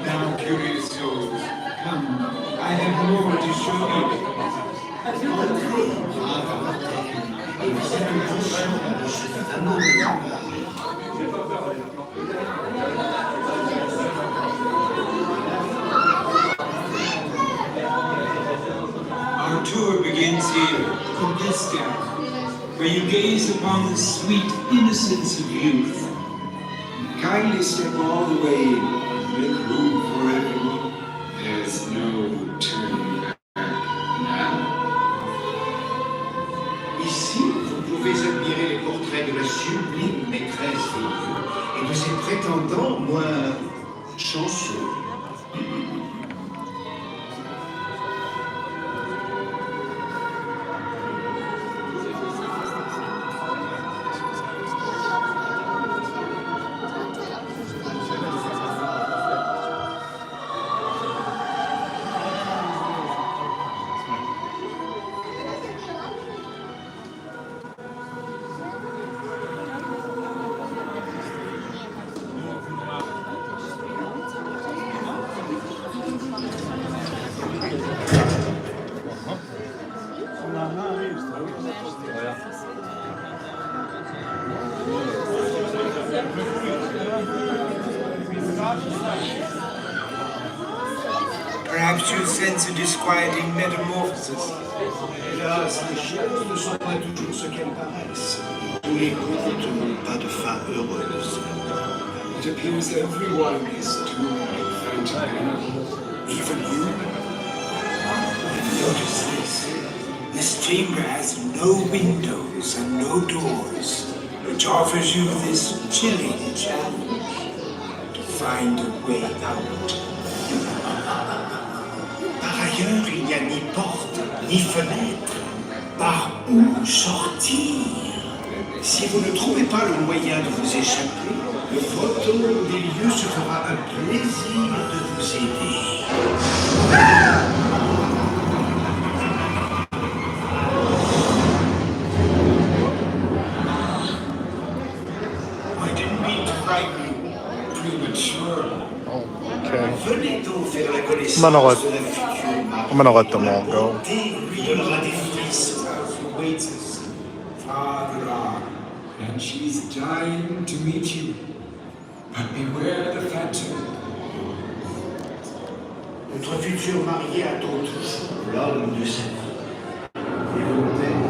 Now, curious souls, come, I have more to show you. Our tour begins here, from Bastille, where you gaze upon the sweet innocence of youth. Kindly step all the way in, make room for everyone. There's no turning back now. Ici, vous pouvez admirer les portraits de la sublime maîtresse des dieux et de ses prétendants moins chanceux. Perhaps you sense a disquieting metamorphosis. Hélas, les choses ne sont pas toujours ce qu'elles paraissent. Tous les contes n'ont pas de fin heureuse. It appears everyone is doomed, Phantom. Even you? Notice this. This chamber has no windows and no doors, which offers you this chilling challenge to find a way out. Par ailleurs, il n'y a ni porte, ni fenêtre. Par où sortir? Si vous ne trouvez pas le moyen de vous échapper, le fantôme des lieux se fera un plaisir de vous aider. I didn't mean to frighten you prematurely. Venez donc faire la connaissance de la future Manor. La bonté lui donnera des frissons. Awaits us farther on, and she's dying to meet you. But beware the Phantom. Notre futur marié attend toujours l'homme de sa vie. Et vous-même,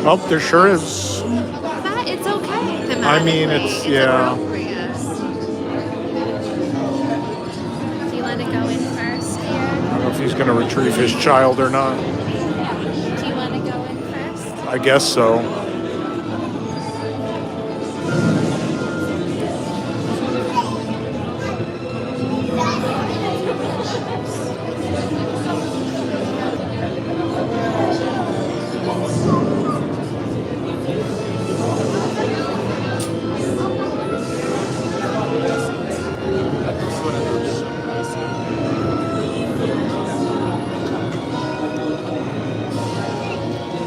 Oh, there sure is. That it's okay. I mean, it's yeah. Appropriate. Do you want to go in first here? I don't know if he's going to retrieve his child or not. Do you want to go in first? I guess so.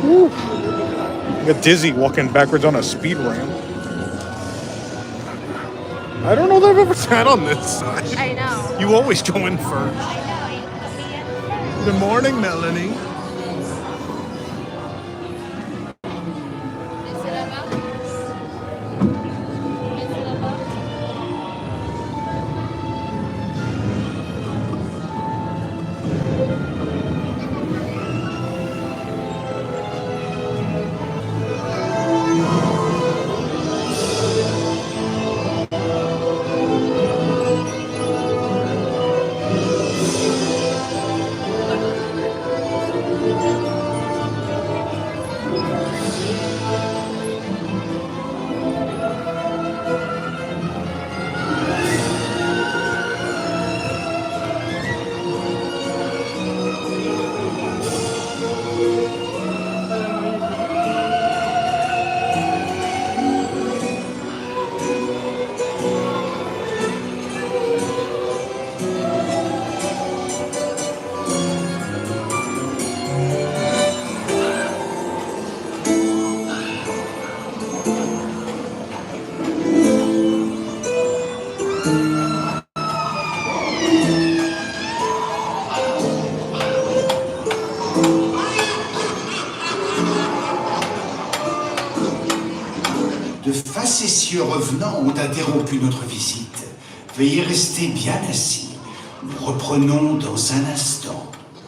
I got dizzy walking backwards on a speed ramp. I don't know that I've ever sat on this side. I know. You always go in first. I know. You put me in first. Good morning, Melanie. Is it about? Is it about? De facétieux revenants ont interrompu notre visite. Veuillez rester bien assis. Nous reprenons dans un instant.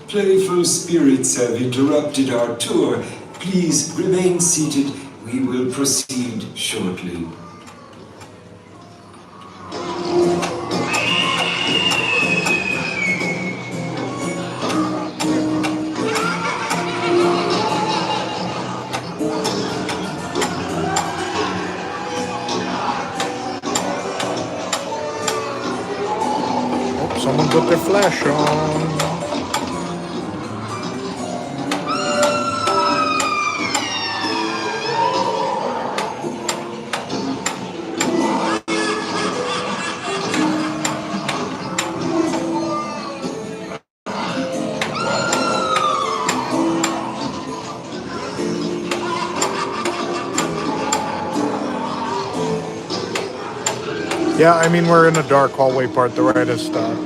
Playful spirits have interrupted our tour. Please remain seated. We will proceed shortly. Oh, someone put their flash on. Yeah, I mean, we're in a dark hallway part. The ride has stopped.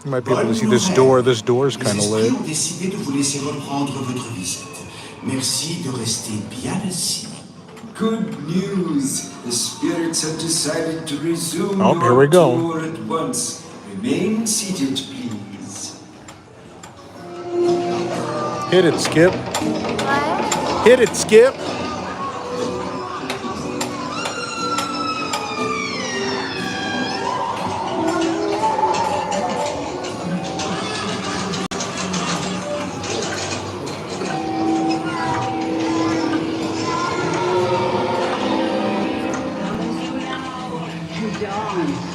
You might be able to see this door. This door's kind of Les esprits lit. ont décidé de vous laisser reprendre votre visite. Merci de rester bien assis. Good news! The spirits have decided to resume Oh, here we your go. tour at once. Remain seated, please. Hit it, Skip. What? Hit it, Skip.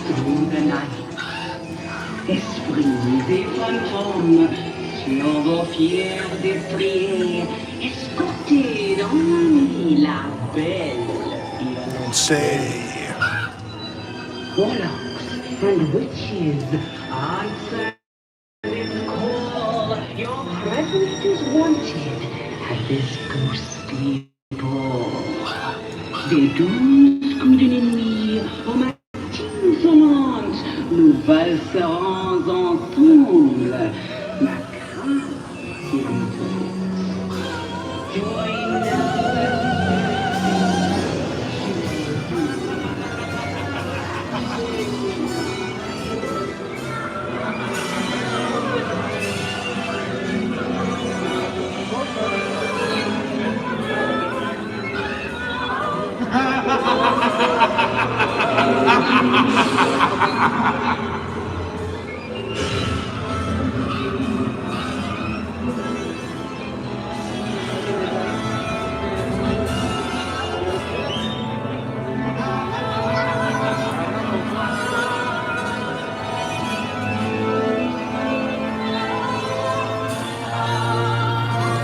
Through the night, esprits et fantômes sur vos fiers destriers, escortez dans la nuit la belle Don't say. warlocks and witches answer this call. Your presence is wanted at this ghostly ball. Des douze coups de l'ennemi aux matines sonnantes, nous valserons ensemble. Ma crainte est join now.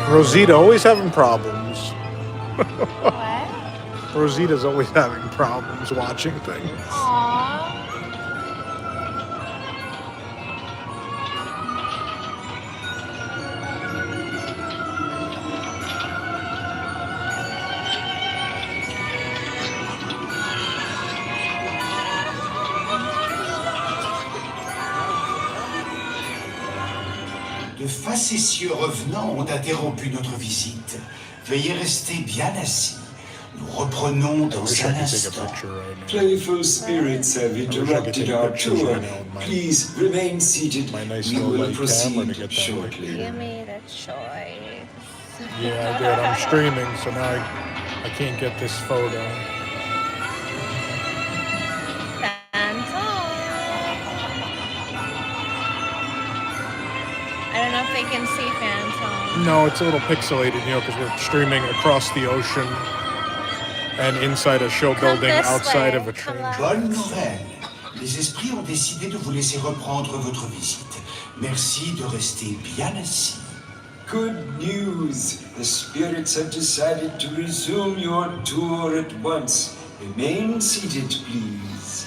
Rosita always having problems. What? Rosita's always having problems watching things. Aww. De facétieux revenants ont interrompu notre visite. Veuillez rester bien assis. Nous reprenons I dans wish un I could take a instant. picture right now. Playful spirits have interrupted our tour. Please remain seated. My nice We little will light camera to proceed get that shortly. You made a choice. Yeah, I did. I'm streaming, so now I can't get this photo. I don't know if they can see Phantom. No, it's a little pixelated, you know, because we're streaming across the ocean and inside a show Come building this outside way. of a Come train. on. Bonne nouvelle. Les esprits ont décidé de vous laisser reprendre votre visite. Merci de rester bien assis. Good news! The spirits have decided to resume your tour at once. Remain seated, please.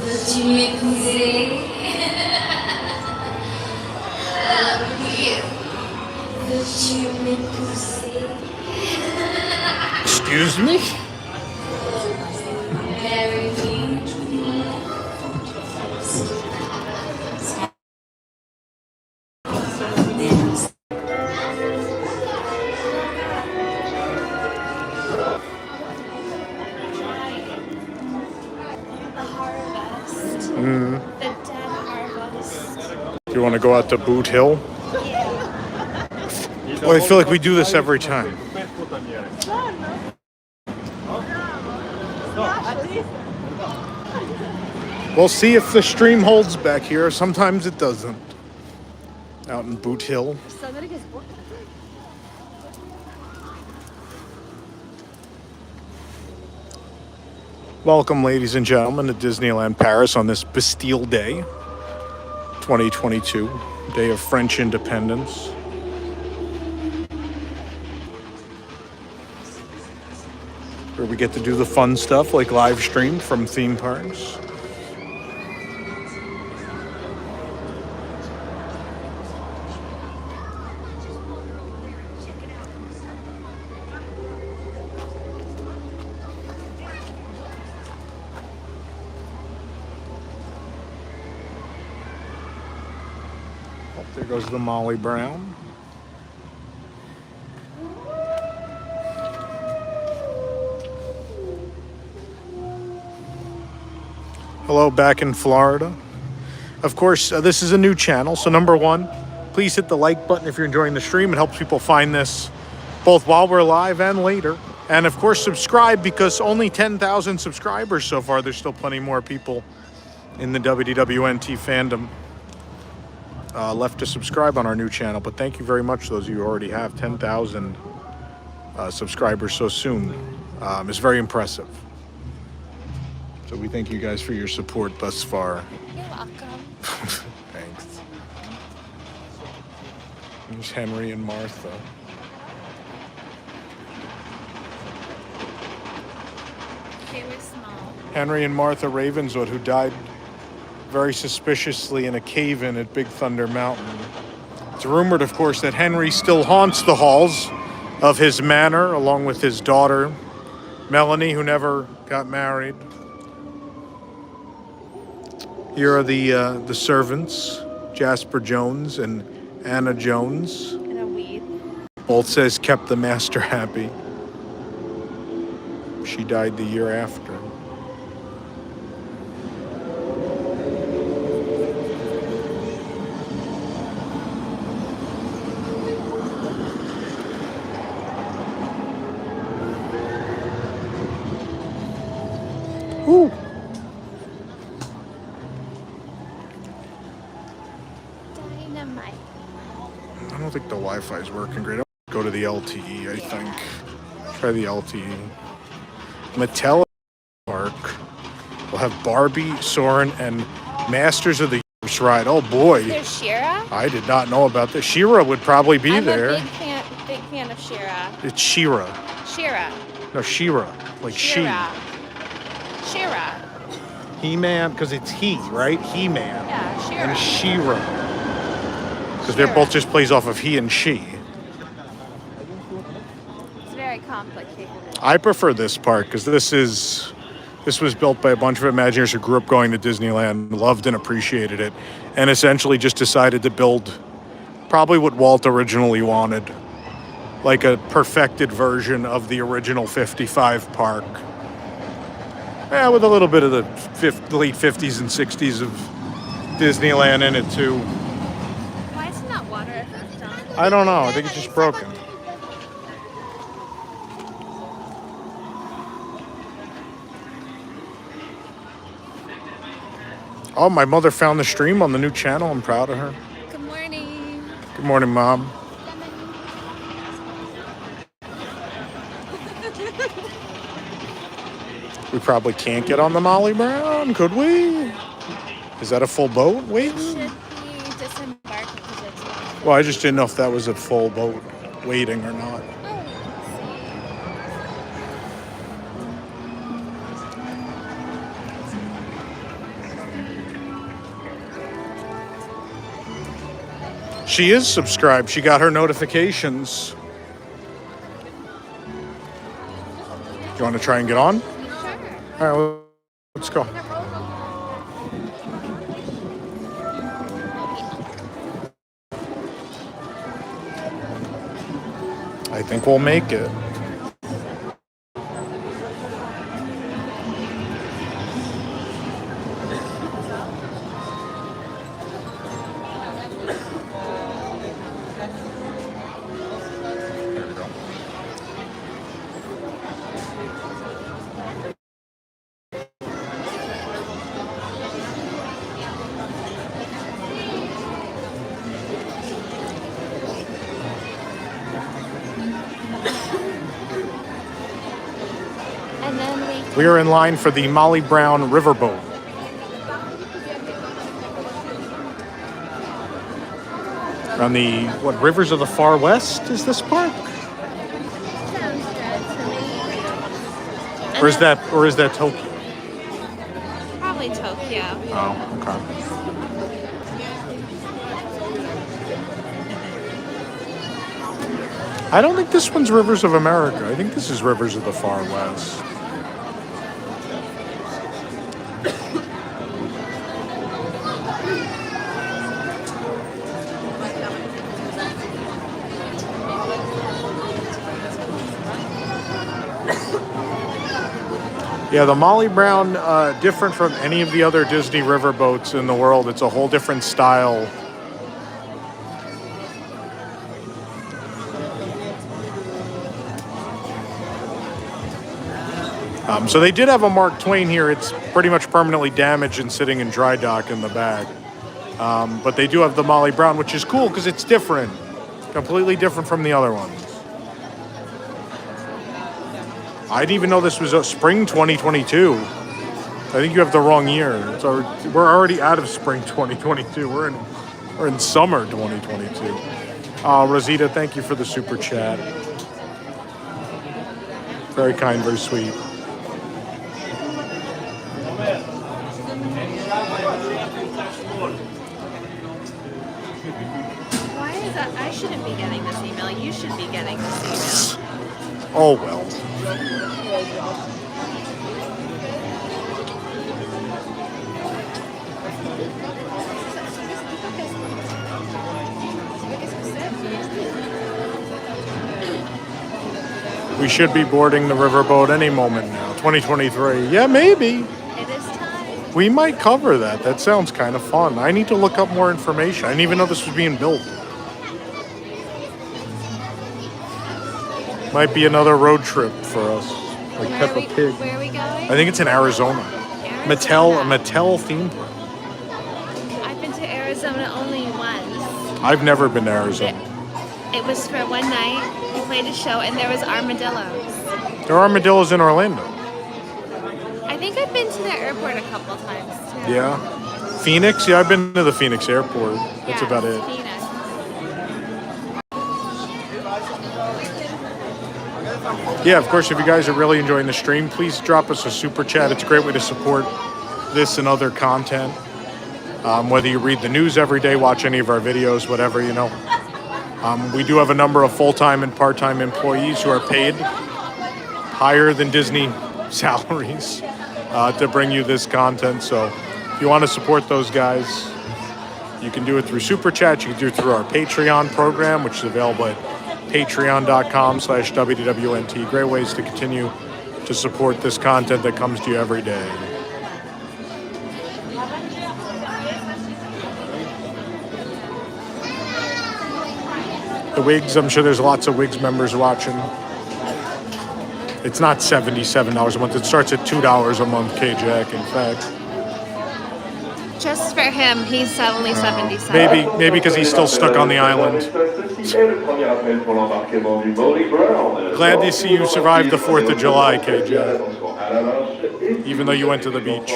Veux-tu m'épouser? Veux-tu m'épouser? Excuse me? Marry me? The harvest. The dead harvest. Do you want to go out to Boot Hill? Yeah. Well, I feel like we do this every time. We'll see if the stream holds back here. Sometimes it doesn't. Out in Boot Hill. Welcome, ladies and gentlemen, to Disneyland Paris on this Bastille Day, 2022, day of French independence. Where we get to do the fun stuff like live stream from theme parks. There goes the Molly Brown. Hello, back in Florida. Of course, this is a new channel, so number one, please hit the like button if you're enjoying the stream. It helps people find this both while we're live and later. And of course, subscribe, because only 10,000 subscribers so far. There's still plenty more people in the WDWNT fandom left to subscribe on our new channel, but thank you very much those of you who already have 10,000 subscribers so soon. It's very impressive. So we thank you guys for your support thus far. You're welcome. Thanks. There's Henry and Martha. They were small. Henry and Martha Ravenswood, who died very suspiciously in a cave-in at Big Thunder Mountain. It's rumored, of course, that Henry still haunts the halls of his manor, along with his daughter, Melanie, who never got married. Here are the servants, Jasper Jones and Anna Jones. And a weed. Both says kept the master happy. She died the year after. Ooh. Dynamite. I don't think the Wi-Fi is working great. I'll go to the LTE, I think. Try the LTE. Mattel Park. We'll have Barbie, Soarin', and Masters of the Universe ride. Oh boy. There's Shira. I did not know about this. Shira would probably be I'm there. a big fan of Shira. It's Shira. Shira. No, Shira. Like Shira. Shira. He-Man, because it's he, right? He-Man. Yeah, Shira. And She-Ra. Because they're both just plays off of he and she. It's very complicated. I prefer this park because this was built by a bunch of Imagineers who grew up going to Disneyland, loved and appreciated it, and essentially just decided to build probably what Walt originally wanted, like a perfected version of the original 55 park. Yeah, with a little bit of the late 50s and 60s of Disneyland in it too. Why is it not water effect on? I don't know. I think it's just broken. Oh, my mother found the stream on the new channel. I'm proud of her. Good morning. Good morning, Mom. We probably can't get on the Molly Brown, could we? Is that a full boat waiting? Should be disembarking because it's not. Well, I just didn't know if that was a full boat waiting or not. She is subscribed. She got her notifications. You want to try and get on? Sure. All right, well, let's go. I think we'll make it. There we go. We are in line for the Molly Brown Riverboat. On the, what, Rivers of the Far West is this park? Sounds good to me. Or is that Tokyo? Probably Tokyo. Oh, okay. I don't think this one's Rivers of America. I think this is Rivers of the Far West. Yeah, the Molly Brown, different from any of the other Disney riverboats in the world. It's a whole different style. So they did have a Mark Twain here. It's pretty much permanently damaged and sitting in dry dock in the back. But they do have the Molly Brown, which is cool because it's different. Completely different from the other ones. I didn't even know this was spring 2022. I think you have the wrong year. We're already out of spring 2022. We're in summer 2022. Rosita, thank you for the super chat. Very kind, very sweet. Why is that? I shouldn't be getting this email. You should be getting this email. Oh well. We should be boarding the riverboat any moment now. 2023. Yeah, maybe. It is time. We might cover that. That sounds kind of fun. I need to look up more information. I didn't even know this was being built. Might be another road trip for us. Like Peppa Pig. Where are we going? I think it's in Arizona. Mattel theme park. I've been to Arizona only once. I've never been to Arizona. It was for one night. We played a show and there was armadillos. There are armadillos in Orlando. I think I've been to the airport a couple times too. Yeah. Phoenix? Yeah, I've been to the Phoenix airport. That's about it. Phoenix. Yeah, of course, if you guys are really enjoying the stream, please drop us a super chat. It's a great way to support this and other content. Whether you read the news every day, watch any of our videos, whatever, you know. We do have a number of full-time and part-time employees who are paid higher than Disney salaries to bring you this content. So if you want to support those guys, you can do it through Super Chat. You can do it through our Patreon program, which is available at patreon.com/WDWNT. Great ways to continue to support this content that comes to you every day. The WIGS, I'm sure there's lots of WIGS members watching. It's not $77 a month. It starts at $2 a month, K-Jack, in fact. Just for him, he's only 77. Maybe because he's still stuck on the island. Glad to see you survived the 4th of July, K-Jack. Even though you went to the beach.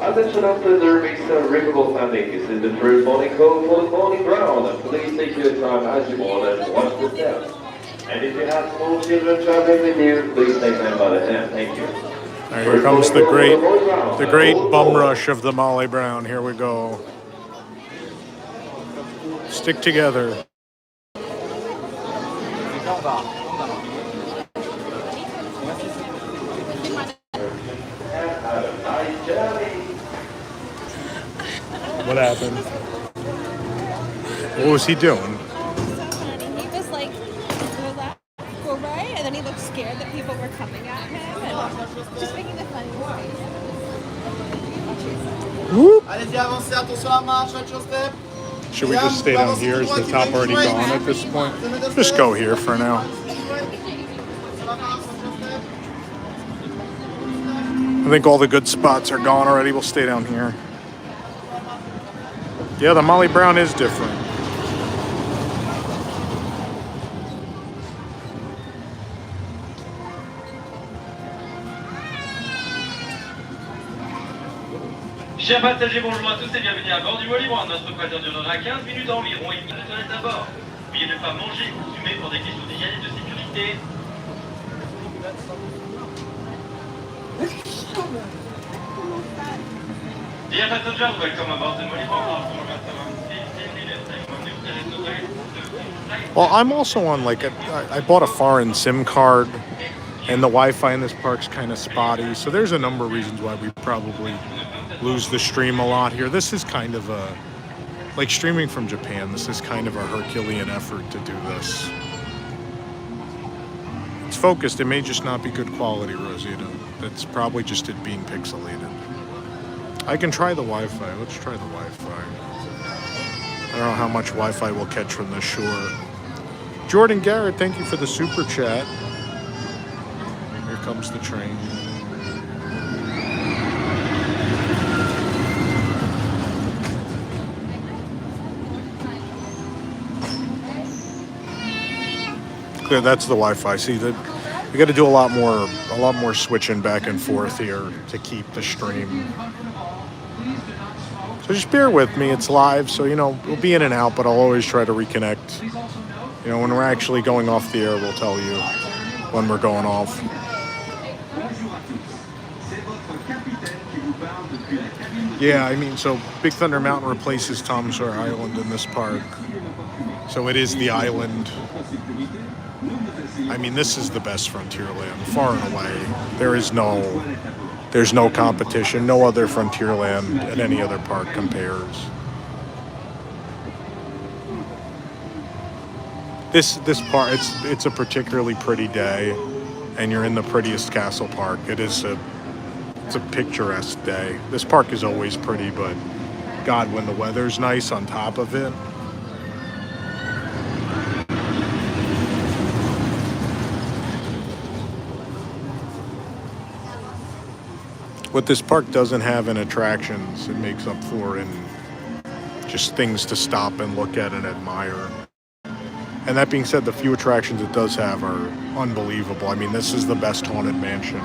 Attention after there is a riverboat landing. This is the first morning call for the morning ground. Please take your time as you board and watch the steps. And if you have small children traveling with you, please take them by the hand. Thank you. Here comes the great bum rush of the Molly Brown. Here we go. Stick together. What happened? What was he doing? So funny. He was like, go left, go right, and then he looked scared that people were coming at him, and just making the funniest face. Whoop. Allez-y, avancez, attention à la marche, attention step. Should we just stay down here? Is the top already gone at this point? Just go here for now. I think all the good spots are gone already. We'll stay down here. Yeah, the Molly Brown is different. Chers passagers, bonjour à tous et bienvenue à bord du vol libre. Notre croisière durera 15 minutes environ et une minute de toilette à bord. Veuillez ne pas manger ou fumer pour des questions d'hygiène et de sécurité. Dear passengers, welcome aboard the vol libre. Well, I'm also on like I bought a foreign SIM card, and the Wi-Fi in this park's kind of spotty. So there's a number of reasons why we probably lose the stream a lot here. This is kind of a, like streaming from Japan, this is kind of a Herculean effort to do this. It's focused, it may just not be good quality, Rosita. That's probably just it being pixelated. I can try the Wi-Fi, let's try the Wi-Fi. I don't know how much Wi-Fi we'll catch from this shore. Jordan Garrett, thank you for the super chat. Here comes the train. Clear, that's the Wi-Fi. See that we got to do a lot more switching back and forth here to keep the stream. So just bear with me. It's live, so you know we'll be in and out, but I'll always try to reconnect. You know, when we're actually going off the air, we'll tell you when we're going off. Yeah, I mean, so Big Thunder Mountain replaces Tom Sawyer Island in this park. So it is the island. I mean, this is the best Frontierland, far and away. There's no competition. No other Frontierland at any other park compares. This part, it's a particularly pretty day, and you're in the prettiest castle park. It's a picturesque day. This park is always pretty, but God, when the weather's nice on top of it. What this park doesn't have in attractions, it makes up for in just things to stop and look at and admire. And that being said, the few attractions it does have are unbelievable. I mean, this is the best Haunted Mansion,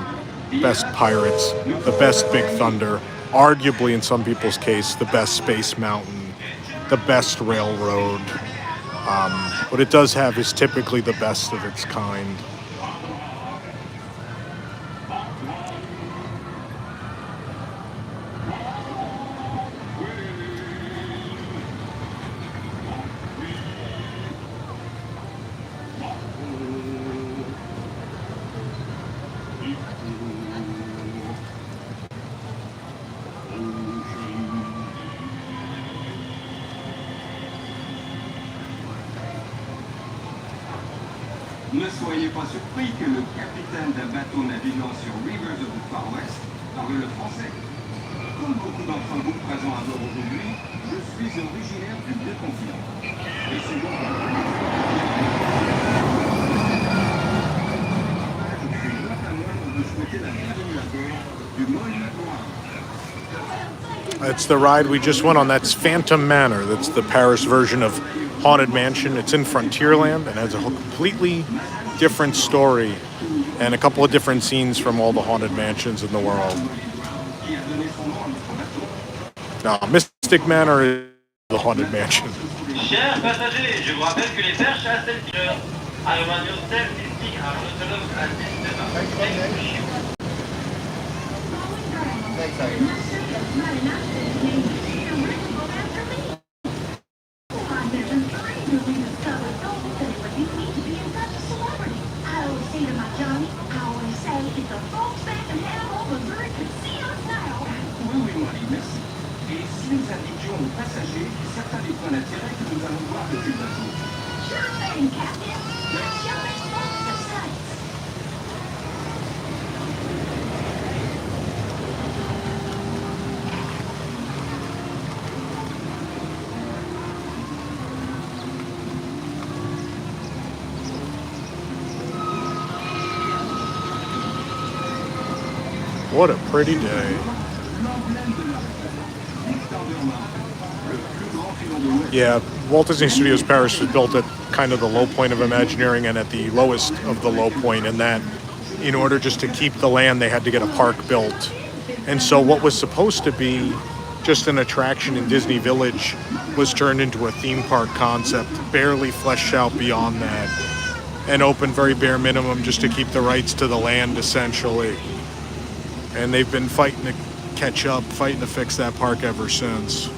best Pirates, the best Big Thunder, arguably in some people's case, the best Space Mountain, the best Railroad. What it does have is typically the best of its kind. Ne soyez pas surpris que le capitaine d'un bateau naviguant sur Rivers of the Far West parle le français. Comme beaucoup d'entre vous présents à bord aujourd'hui, je suis originaire du Vieux-Continent. Et c'est donc je suis notamment de souhaiter la bienvenue à bord du Molly Brown. That's the ride we just went on. That's Phantom Manor. That's the Paris version of Haunted Mansion. It's in Frontierland and has a completely different story and a couple of different scenes from all the haunted mansions in the world. Now, Mystic Manor is the haunted mansion. Chers passagers, je vous rappelle que les perches à 7 heures. I want your self-distinct are reserved at this What a pretty day. Yeah, Walt Disney Studios Paris was built at kind of the low point of Imagineering and at the lowest of the low point, and that in order just to keep the land, they had to get a park built. And so what was supposed to be just an attraction in Disney Village was turned into a theme park concept, barely fleshed out beyond that, and opened very bare minimum just to keep the rights to the land, essentially. And they've been fighting to catch up, fighting to fix that park ever since.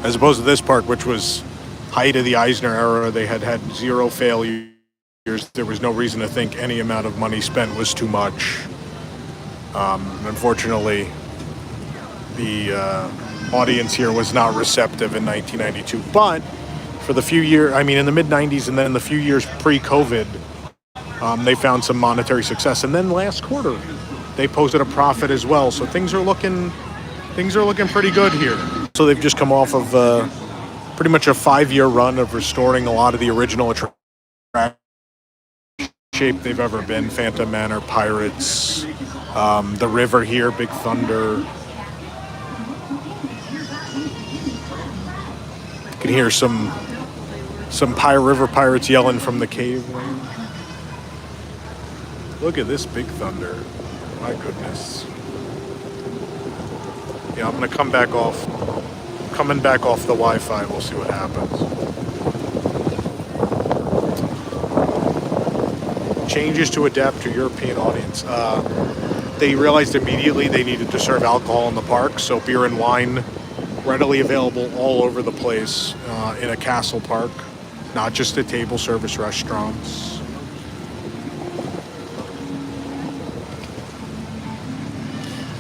As opposed to this park, which was height of the Eisner era, they had had 0 failures. There was no reason to think any amount of money spent was too much. Unfortunately, the audience here was not receptive in 1992. But for the few years, I mean, in the mid-90s and then the few years pre-COVID, they found some monetary success. And then last quarter, they posted a profit as well. So things are looking pretty good here. So they've just come off of pretty much a 5-year run of restoring a lot of the original attractions shape they've ever been. Phantom Manor, Pirates, the river here, Big Thunder. You can hear some river pirates yelling from the cave. Look at this Big Thunder. My goodness. Yeah, I'm gonna come back off. Coming back off the Wi-Fi. We'll see what happens. Changes to adapt to European audience. They realized immediately they needed to serve alcohol in the park, so beer and wine readily available all over the place in a castle park, not just at table service restaurants.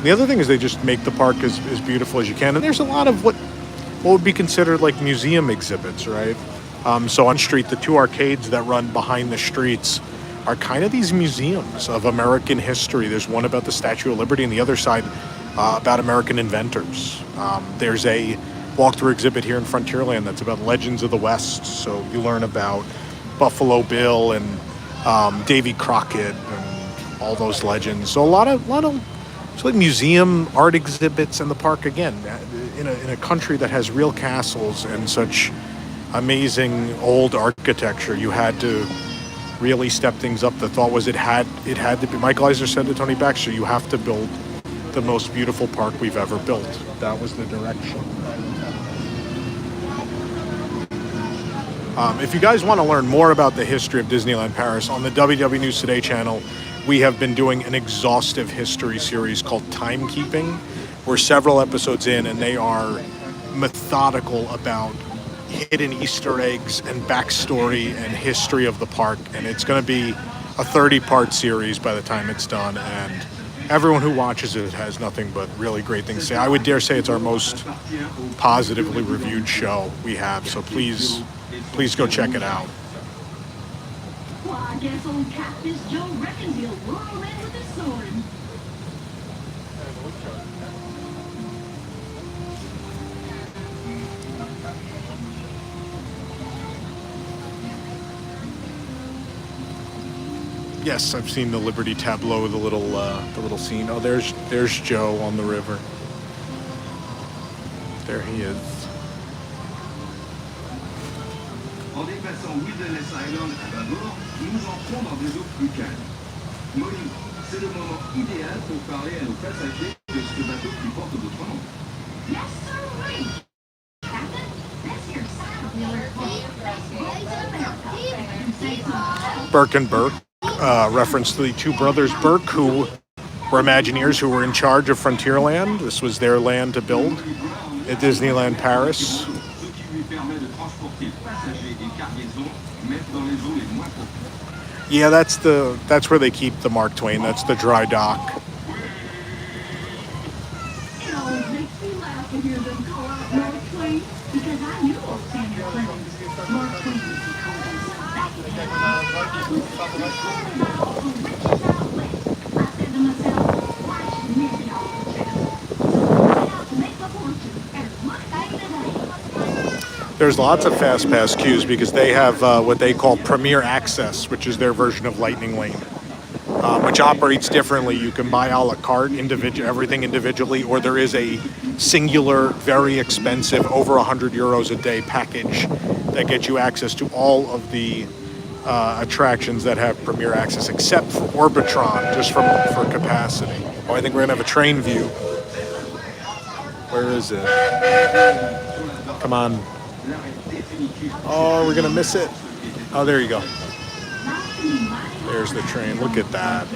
The other thing is they just make the park as beautiful as you can. And there's a lot of what would be considered like museum exhibits, right? So on street, the 2 arcades that run behind the streets are kind of these museums of American history. There's one about the Statue of Liberty and the other side about American inventors. There's a walkthrough exhibit here in Frontierland that's about legends of the West. So you learn about Buffalo Bill and Davy Crockett and all those legends. So a lot of it's like museum art exhibits in the park again, in a country that has real castles and such amazing old architecture. You had to really step things up. The thought was it had to be. Michael Eisner said to Tony Baxter, "You have to build the most beautiful park we've ever built." That was the direction. If you guys want to learn more about the history of Disneyland Paris, on the WDW News Today channel, we have been doing an exhaustive history series called Timekeeping. We're several episodes in, and they are methodical about hidden Easter eggs and backstory and history of the park. And it's going to be a 30-part series by the time it's done. And everyone who watches it has nothing but really great things to say. I would dare say it's our most positively reviewed show we have. So please go check it out. Well, I guess old Catfish Joe reckons he'll whirl in with his sword. Yes, I've seen the Liberty tableau, the little scene. Oh, there's Joe on the river. There he is. En dépassant Wilderness Island à bâbord, nous entrons dans des eaux plus calmes. Molly, c'est le moment idéal pour parler à nos passagers de ce bateau qui porte votre nom. Yes, sir. Captain, this here sound. Burke and Burke, reference to the 2 brothers Burke, who were Imagineers who were in charge of Frontierland. This was their land to build at Disneyland Paris. Yeah, that's where they keep the Mark Twain. That's the dry dock. It always makes me laugh to hear them call out Mark Twain, because I knew old Samuel Clemens. Mark Twain used to call himself back in the day. I said to myself, why should miss it all? To make my fortune and look back today. There's lots of Fast Pass queues because they have what they call Premier Access, which is their version of Lightning Lane, which operates differently. You can buy a la carte, everything individually, or there is a singular, very expensive, over €100 a day package that gets you access to all of the attractions that have premier access, except for Orbitron, just for capacity. Oh, I think we're gonna have a train view. Where is it? Come on. Oh, we're gonna miss it. Oh, there you go. There's the train. Look at that.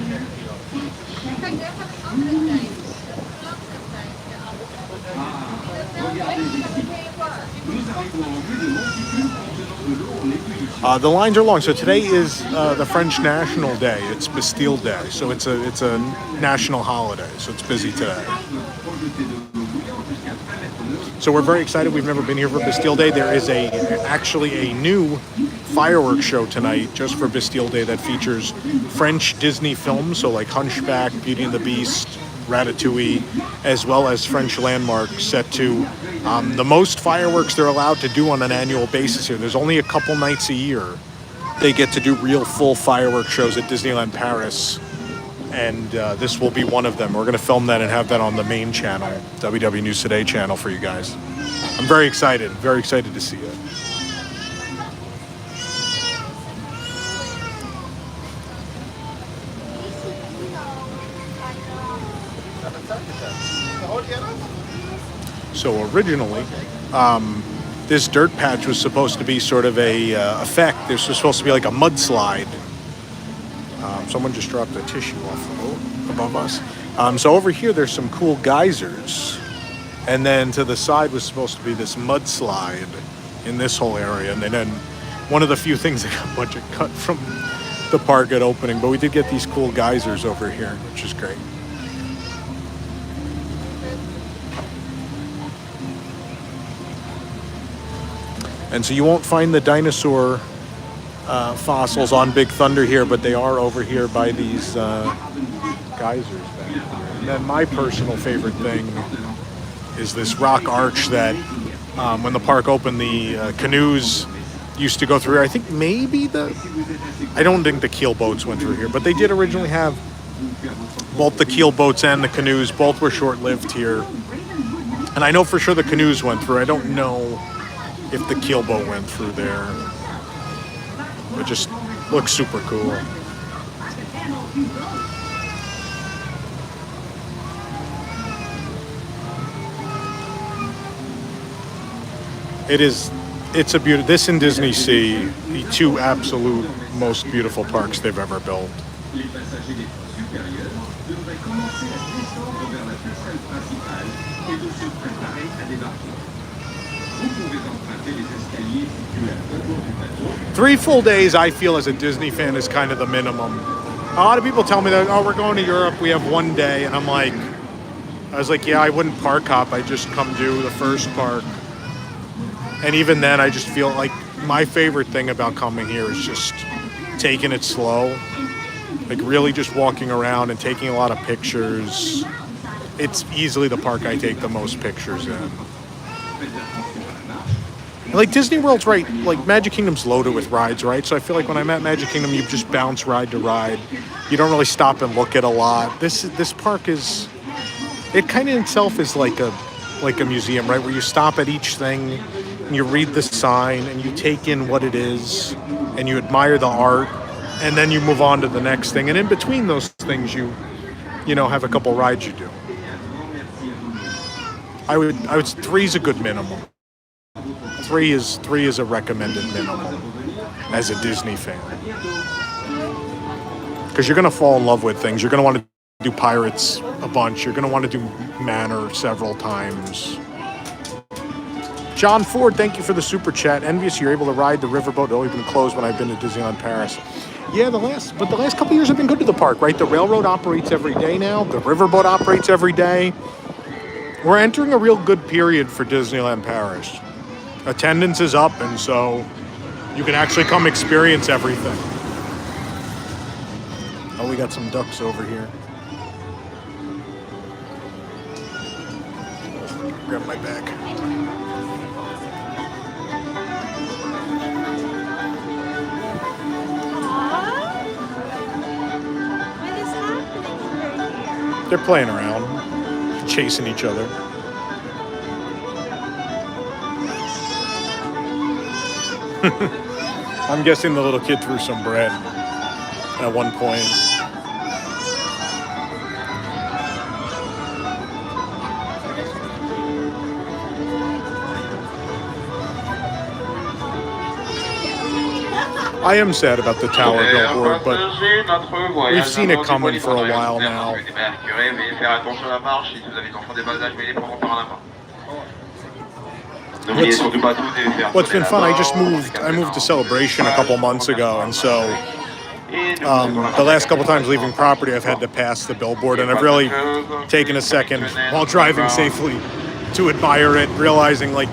The lines are long. So today is the French National Day. It's Bastille Day, so it's a national holiday. So it's busy today. So we're very excited. We've never been here for Bastille Day. There is actually a new fireworks show tonight just for Bastille Day that features French Disney films, so like Hunchback, Beauty and the Beast, Ratatouille, as well as French landmarks set to the most fireworks they're allowed to do on an annual basis here. There's only a couple nights a year they get to do real full fireworks shows at Disneyland Paris, and this will be one of them. We're going to film that and have that on the main channel, WW News Today channel, for you guys. I'm very excited to see it. So originally, this dirt patch was supposed to be sort of a effect. This was supposed to be like a mudslide. Someone just dropped a tissue off above us. So over here, there's some cool geysers. And then to the side was supposed to be this mudslide in this whole area. And then one of the few things that got budget cut from the park at opening. But we did get these cool geysers over here, which is great. And so you won't find the dinosaur fossils on Big Thunder here, but they are over here by these geysers back here. And then my personal favorite thing is this rock arch that when the park opened, the canoes used to go through here. I think maybe I don't think the keel boats went through here, but they did originally have both the keel boats and the canoes. Both were short-lived here. And I know for sure the canoes went through. I don't know if the keel boat went through there. It just looks super cool. It's a beautiful, this and Disney Sea, the two absolute most beautiful parks they've ever built. Three full days, I feel, as a Disney fan, is kind of the minimum. A lot of people tell me that, oh, we're going to Europe, we have one day, and I was like, yeah, I wouldn't park hop, I just come do the first park. And even then, I just feel like my favorite thing about coming here is just taking it slow, like really just walking around and taking a lot of pictures. It's easily the park I take the most pictures in. Like Disney World's right, like Magic Kingdom's loaded with rides, right? So I feel like when I'm at Magic Kingdom, you just bounce ride to ride. You don't really stop and look at a lot. This park is, it kind of itself is like a museum, right? Where you stop at each thing and you read the sign and you take in what it is and you admire the art and then you move on to the next thing. And in between those things, you have a couple rides you do. I would 3's a good minimum. Three is a recommended minimum as a Disney fan. Because you're going to fall in love with things. You're going to want to do Pirates a bunch. You're going to want to do Manor several times. John Ford, thank you for the super chat. Envious you're able to ride the riverboat. It's only been closed when I've been to Disneyland Paris. Yeah, the last couple years have been good to the park, right? The railroad operates every day now. The riverboat operates every day. We're entering a real good period for Disneyland Paris. Attendance is up, and so you can actually come experience everything. Oh, we got some ducks over here. Grab my bag. What is happening here? They're playing around, chasing each other. I'm guessing the little kid threw some bread at one point. I am sad about the tower billboard, but we've seen it coming for a while now. What's been fun, I moved to Celebration a couple months ago, and so the last couple times leaving property, I've had to pass the billboard, and I've really taken a second while driving safely to admire it, realizing like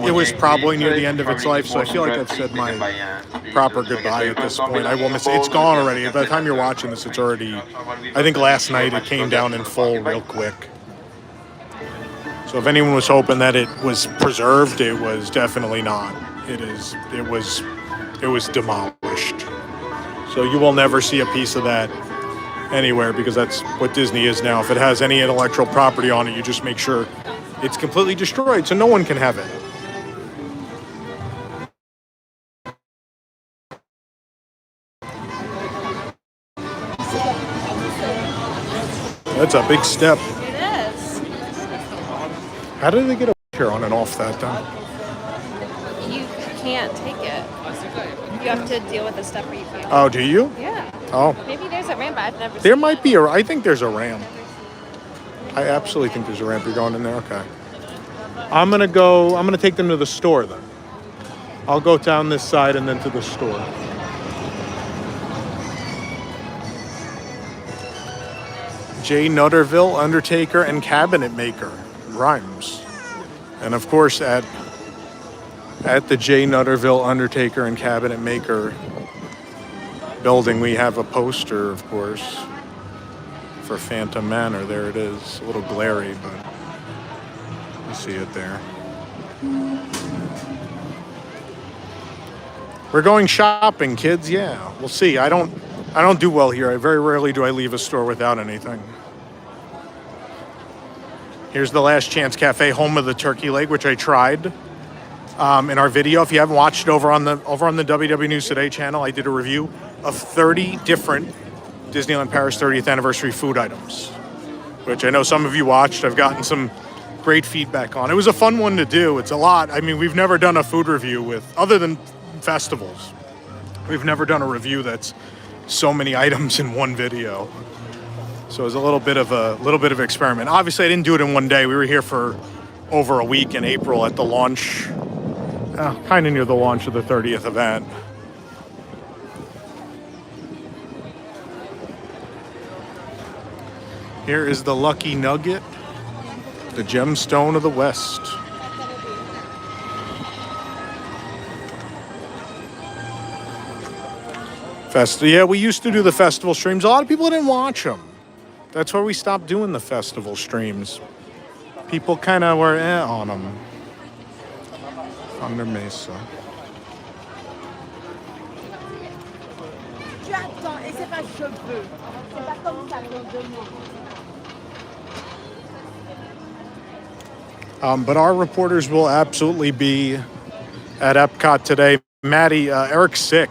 it was probably near the end of its life, so I feel like I've said my proper goodbye at this point. I will miss it. It's gone already. By the time you're watching this, it's already, I think last night it came down in full real quick. So if anyone was hoping that it was preserved, it was definitely not. It was demolished. So you will never see a piece of that anywhere, because that's what Disney is now. If it has any intellectual property on it, you just make sure it's completely destroyed so no one can have it. That's a big step. It is. How did they get a wheelchair on and off that time? You can't take it. You have to deal with the stuff where you can't. Oh, do you? Yeah. Oh. Maybe there's a ramp, but I've never seen There might it. be a, I think there's a ramp. I absolutely think there's a ramp. You're going in there? Okay. I'm gonna take them to the store then. I'll go down this side and then to the store. J. Nutterville, Undertaker, and Cabinet Maker. Rhymes. And of course at the J. Nutterville, Undertaker, and Cabinet Maker building, we have a poster, of course, for Phantom Manor. There it is. A little glary, but you see it there. We're going shopping, kids. Yeah, we'll see. I don't do well here. Very rarely do I leave a store without anything. Here's the Last Chance Cafe, home of the turkey leg, which I tried in our video. If you haven't watched it over on the WDW News Today channel, I did a review of 30 different Disneyland Paris 30th anniversary food items, which I know some of you watched. I've gotten some great feedback on. It was a fun one to do. It's a lot. I mean, we've never done a food review other than festivals. We've never done a review that's so many items in one video. So it was a little bit of experiment. Obviously, I didn't do it in one day. We were here for over a week in April at the launch, kind of near the launch of the 30th event. Here is the Lucky Nugget, the gemstone of the West. Yeah, we used to do the festival streams. A lot of people didn't watch them. That's why we stopped doing the festival streams. People kind of were on them. Thunder Mesa. Tu attends, et c'est pas cheveux. C'est pas comme ça qu'on demande. But our reporters will absolutely be at Epcot today. Maddie, Eric's sick,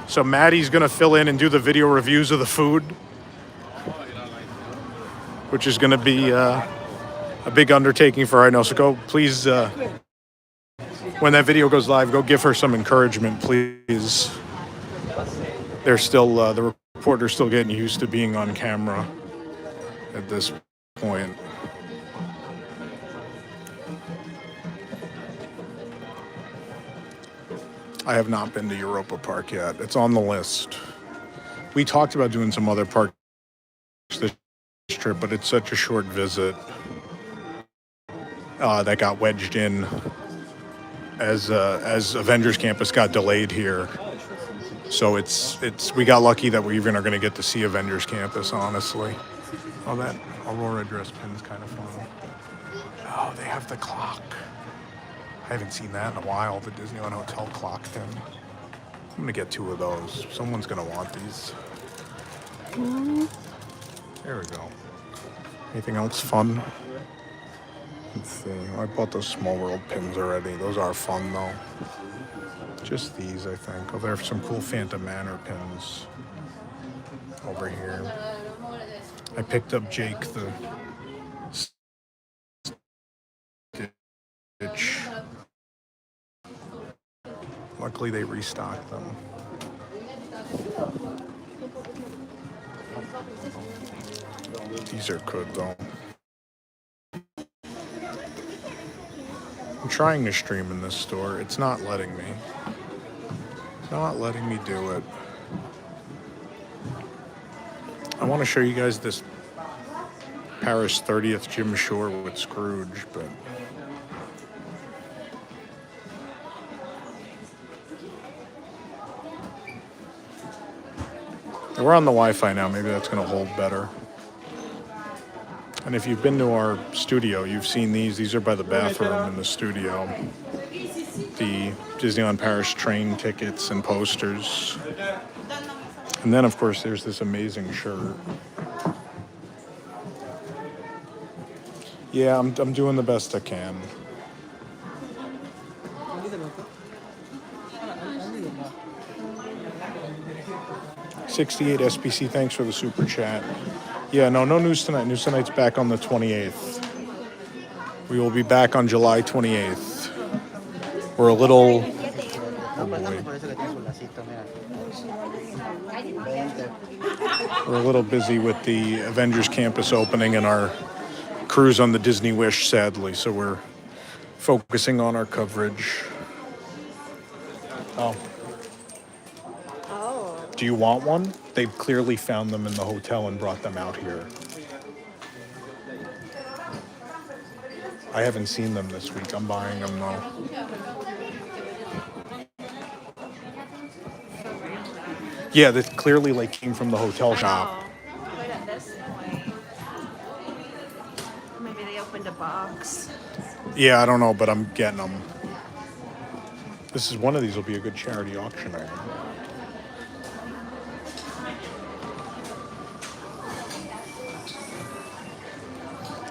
so Maddie's going to fill in and do the video reviews of the food, which is going to be a big undertaking for her, I know. So go, please, when that video goes live, go give her some encouragement, please. They're still, the reporter's still getting used to being on camera at this point. I have not been to Europa Park yet. It's on the list. We talked about doing some other parks this trip, but it's such a short visit that got wedged in as Avengers Campus got delayed here. So we got lucky that we even are going to get to see Avengers Campus, honestly. Oh, that Aurora dress pin's kind of fun. Oh, they have the clock. I haven't seen that in a while, the Disneyland Hotel clock pin. I'm going to get 2 of those. Someone's going to want these. There we go. Anything else fun? Let's see. I bought those Small World pins already. Those are fun, though. Just these, I think. Oh, there are some cool Phantom Manor pins over here. I picked up Jake the Stitch. Luckily, they restocked them. These are good, though. I'm trying to stream in this store. It's not letting me. Not letting me do it. I want to show you guys this Paris 30th Jim Shore with Scrooge, but we're on the Wi-Fi now. Maybe that's going to hold better. And if you've been to our studio, you've seen these. These are by the bathroom in the studio. The Disneyland Paris train tickets and posters. And then, of course, there's this amazing shirt. Yeah, I'm doing the best I can. $68 SPC, thanks for the super chat. Yeah, no news tonight. News tonight's back on the 28th. We will be back on July 28th. We're a little... Oh boy. We're a little busy with the Avengers Campus opening and our cruise on the Disney Wish, sadly, so we're focusing on our coverage. Oh. Do you want one? They've clearly found them in the hotel and brought them out here. I haven't seen them this week. I'm buying them though. Yeah, that clearly like came from the hotel shop. Right at this point. Maybe they opened a box. Yeah, I don't know, but I'm getting them. This is one of these will be a good charity auction item.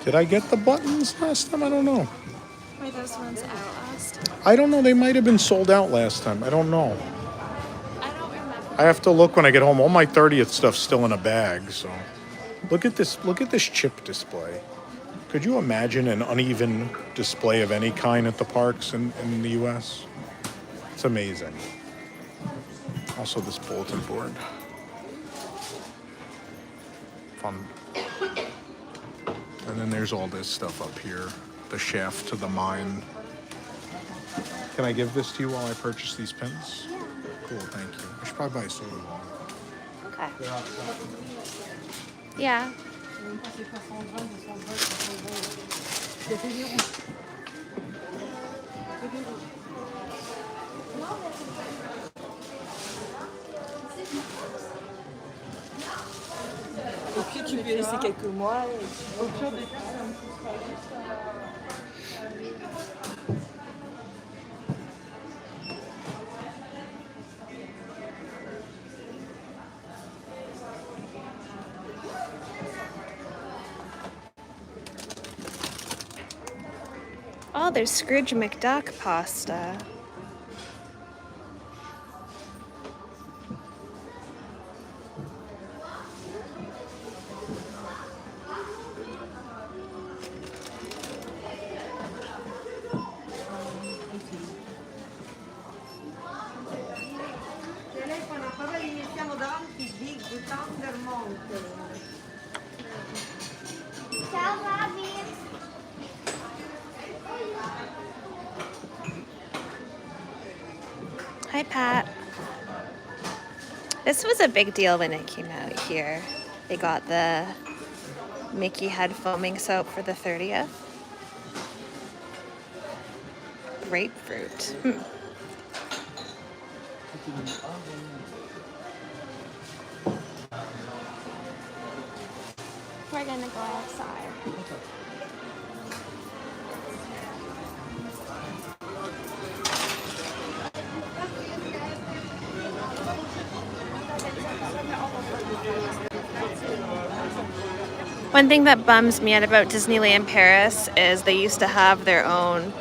Did I get the buttons last time? I don't know. Were those ones out last time? I don't know. They might have been sold out last time. I don't know. I don't remember. I have to look when I get home. All my 30th stuff's still in a bag, so. Look at this chip display. Could you imagine an uneven display of any kind at the parks in the US? It's amazing. Also this bulletin board. Fun. And then there's all this stuff up here. The shaft to the mine. Can I give this to you while I purchase these pins? Cool, thank you. I should probably buy a soda water. Okay. Yeah. Et puis tu peux laisser quelques mois. Oh, there's Scrooge McDuck pasta. Hi, Pat. This was a big deal when it came out here. They got the Mickey head foaming soap for the 30th. Grapefruit. We're gonna go outside. One thing that bums me out about Disneyland Paris is they used to have their own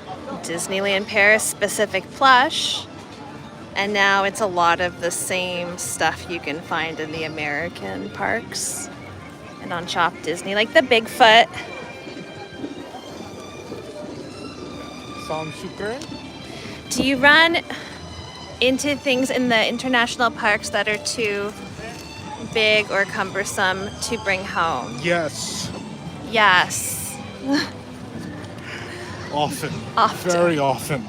Disneyland Paris specific plush, And now it's a lot of the same stuff you can find in the American parks and on Shop Disney, like the Bigfoot. Sans sucre? Do you run into things in the international parks that are too big or cumbersome to bring home? Yes. Yes. Often. Often. Very often.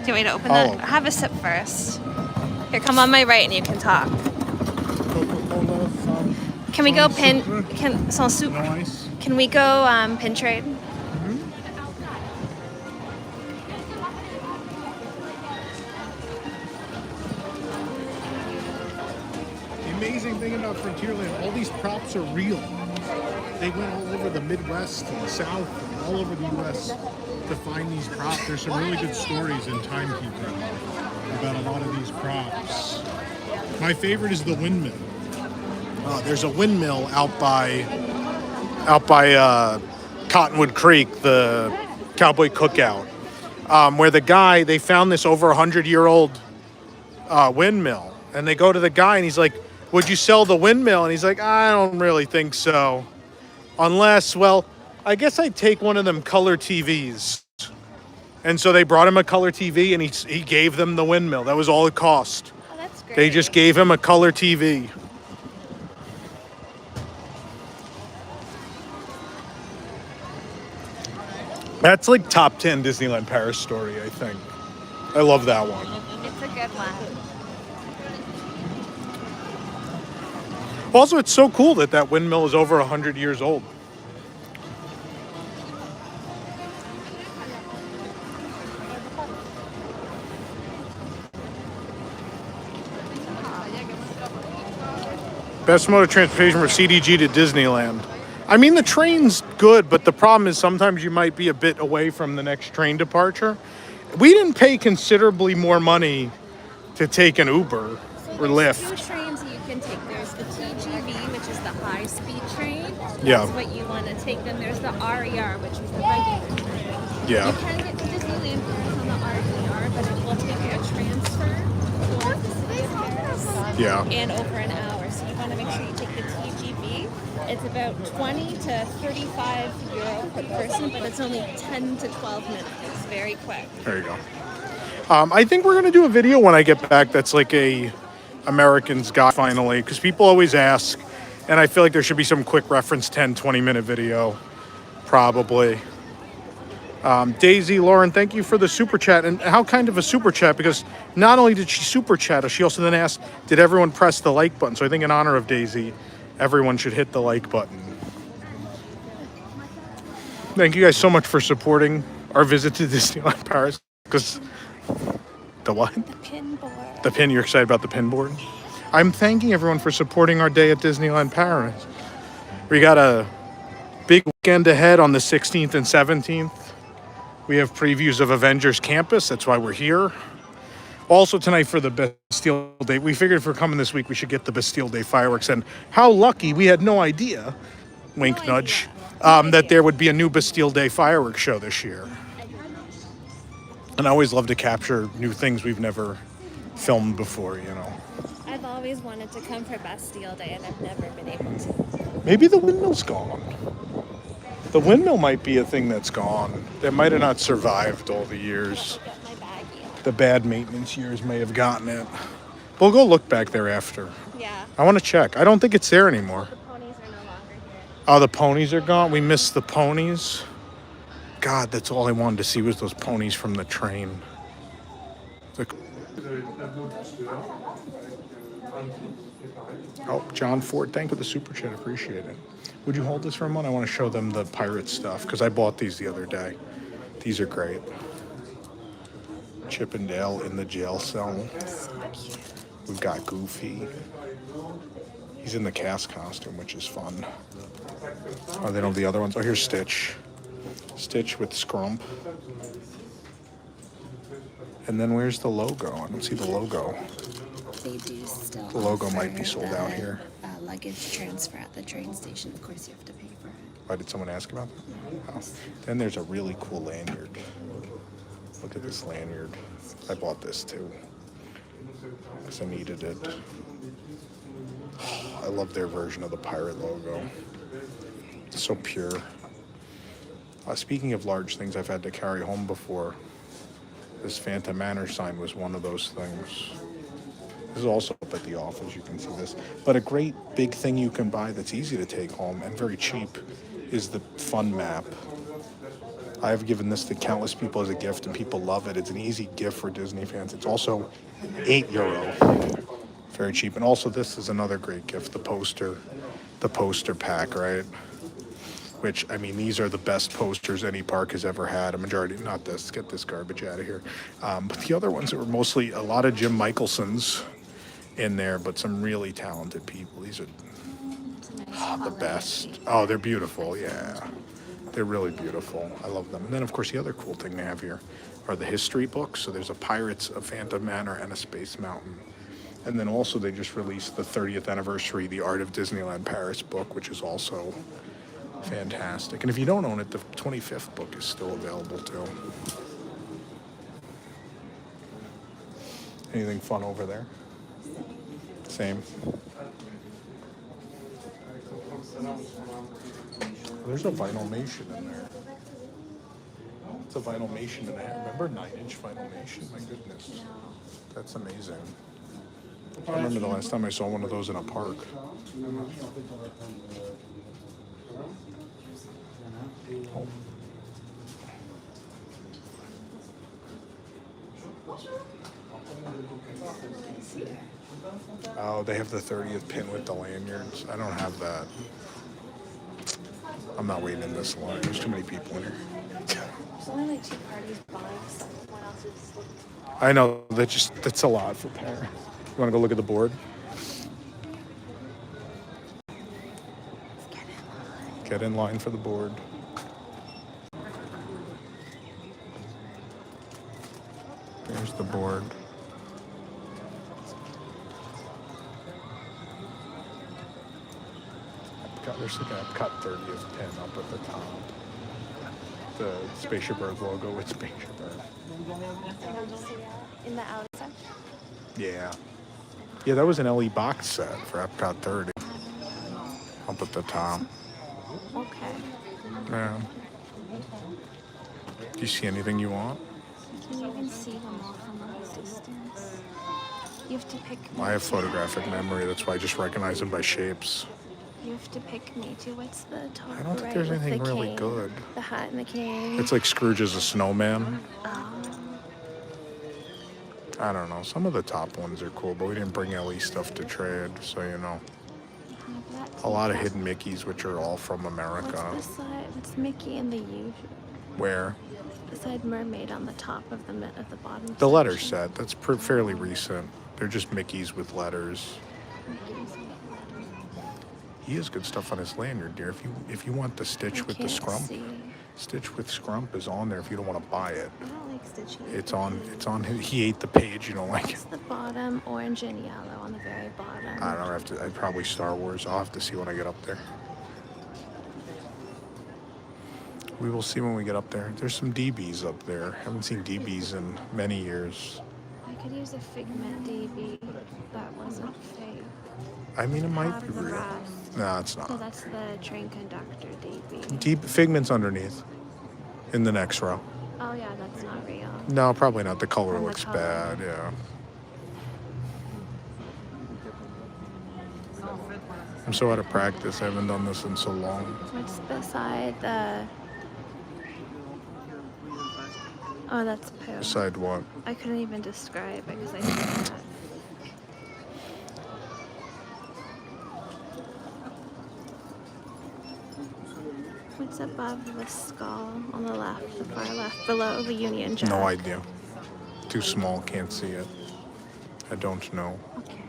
Do you want me to open Oh. that? Have a sip first. Here, come on my right and you can talk. Coca-Cola, Can we go sans pin? sucre? Sans soup. No ice. Can we go pin trade? The amazing thing about Frontierland, all these props are real. They went all over the Midwest and the South and all over the U.S. to find these props. There's some really good stories in Timekeeper about a lot of these props. My favorite is the windmill. There's a windmill out by Cottonwood Creek, the Cowboy Cookout, where they found this over 100-year-old windmill, and they go to the guy and he's like, "Would you sell the windmill?" And he's like, "I don't really think so, unless, well, I guess I'd take one of them color TVs." And so they brought him a color TV, and he gave them the windmill. That was all it cost. Oh, that's great. They just gave him a color TV. That's like top 10 Disneyland Paris story, I think. I love that one. It's a good one. Also, it's so cool that windmill is over 100 years old. Best mode of transportation from CDG to Disneyland. I mean, the train's good, but the problem is sometimes you might be a bit away from the next train departure. We didn't pay considerably more money to take an Uber or Lyft. Two trains you can take. There's the TGV, which is the high-speed train. Yeah. That's what you want to take. Then there's the RER, which is the regular train. Yeah. You can get to Disneyland Paris on the RER, but it will take you a transfer for the city of Paris. Yeah. And over an hour. So you want to make sure you take the TGV. It's about 20 to 35 euro per person, but it's only 10 to 12 minutes. It's very quick. There you go. I think we're going to do a video when I get back that's like a American's Guide finally, because people always ask, and I feel like there should be some quick reference 10, 20-minute video, probably. Daisy, Lauren, thank you for the super chat. And how kind of a super chat, because not only did she super chat us, she also then asked, did everyone press the like button? So I think in honor of Daisy, everyone should hit the like button. Thank you guys so much for supporting our visit to Disneyland Paris. Because the what? The pin board. The pin. You're excited about the pin board? I'm thanking everyone for supporting our day at Disneyland Paris. We got a big weekend ahead on the 16th and 17th. We have previews of Avengers Campus. That's why we're here. Also tonight for the Bastille Day, we figured if we're coming this week, we should get the Bastille Day fireworks. And how lucky, we had no idea, wink nudge, that there would be a new Bastille Day fireworks show this year. And I always love to capture new things we've never filmed before, you know. I've always wanted to come for Bastille Day, and I've never been able to. Maybe the windmill's gone. The windmill might be a thing that's gone. That might have not survived all the years. The bad maintenance years may have gotten it. We'll go look back there after. Yeah. I want to check. I don't think it's there anymore. The ponies are no longer here. Oh, the ponies are gone? We missed the ponies? God, that's all I wanted to see was those ponies from the train. Oh, John Ford, thank you for the super chat. Appreciate it. Would you hold this for a moment? I want to show them the pirate stuff because I bought these the other day. These are great. Chip and Dale in the jail cell. We've got Goofy. He's in the cast costume, which is fun. Oh, they don't have the other ones. Oh, here's Stitch. Stitch with Scrump. And then where's the logo? I don't see the logo. They do still. The logo offer might be sold the, out here. Luggage transfer at the train station. Of course, you have to pay for it. Why did someone ask about that? Oh. Then there's a really cool lanyard. Look at this lanyard. I bought this too. because I needed it. I love their version of the pirate logo. It's so pure. Speaking of large things I've had to carry home before, this Phantom Manor sign was one of those things. This is also up at the office, you can see this. But a great big thing you can buy that's easy to take home and very cheap is the fun map. I have given this to countless people as a gift and people love it. It's an easy gift for Disney fans. It's also €8. Very cheap. And also this is another great gift, the poster pack, right? Which, I mean, these are the best posters any park has ever had. A majority, not this, get this garbage out of here. But the other ones that were mostly a lot of Jim Michelson's in there, but some really talented people. These are the best. Oh, they're beautiful, yeah. They're really beautiful. I love them. And then, of course, the other cool thing they have here are the history books. So there's a Pirates of Phantom Manor and a Space Mountain. And then also they just released the 30th anniversary, The Art of Disneyland Paris book, which is also fantastic. And if you don't own it, the 25th book is still available too. Anything fun over there? Same. There's a Vinylmation in there. It's a Vinylmation in that. Remember 9-inch Vinylmation? My goodness. That's amazing. I remember the last time I saw one of those in a park. Oh. Oh, they have the 30th pin with the lanyards. I don't have that. I'm not waiting in this line. There's too many people in here. There's only like 2 parties buying someone else's. I know, that's a lot for parents. You want to go look at the board? Get in line for the board. There's the board. There's like a cut 30th pin up at the top. The Spaceship Earth logo with Spaceship Earth. In the outside? Yeah. Yeah, that was an LE box set for Epcot 30. Up at the top. Okay. Yeah. Do you see anything you want? Can you even see them all from a distance? You have to pick me. I have photographic memory, that's why I just recognize them by shapes. You have to pick me to what's the top I don't think right there's with anything the really cane, good. The hat and the cane. It's like Scrooge as a snowman. Oh. I don't know. Some of the top ones are cool, but we didn't bring LE stuff to trade, so you know. A lot of hidden Mickeys, which are all from America. What's beside? What's Mickey and the U? Where? Beside Mermaid on the top of the bottom. The letter set. That's fairly recent. They're just Mickeys with letters. He has good stuff on his lanyard, dear. If you want the Stitch with the Scrump, Stitch with Scrump is on there. If you don't want to buy it, I don't like Stitch. it's on. He ate the page. You don't like it. It's the bottom, orange and yellow on the very bottom. I don't have to. I'd probably Star Wars. I'll have to see when I get up there. We will see when we get up there. There's some DBs up there. Haven't seen DBs in many years. I could use a Figment DB that wasn't fake. I mean, it might be real. Wrath. No, it's So not. that's the train conductor DB. Figment's underneath, in the next row. Oh yeah, that's not real. No, probably not. The color And the looks color. bad. Yeah. I'm so out of practice. I haven't done this in so long. What's beside the? Oh, that's poo. Beside what? I couldn't even describe it because I forgot. What's above the skull on the left, the far left, below the Union Jack? No idea. Too small. Can't see it. I don't know. Okay.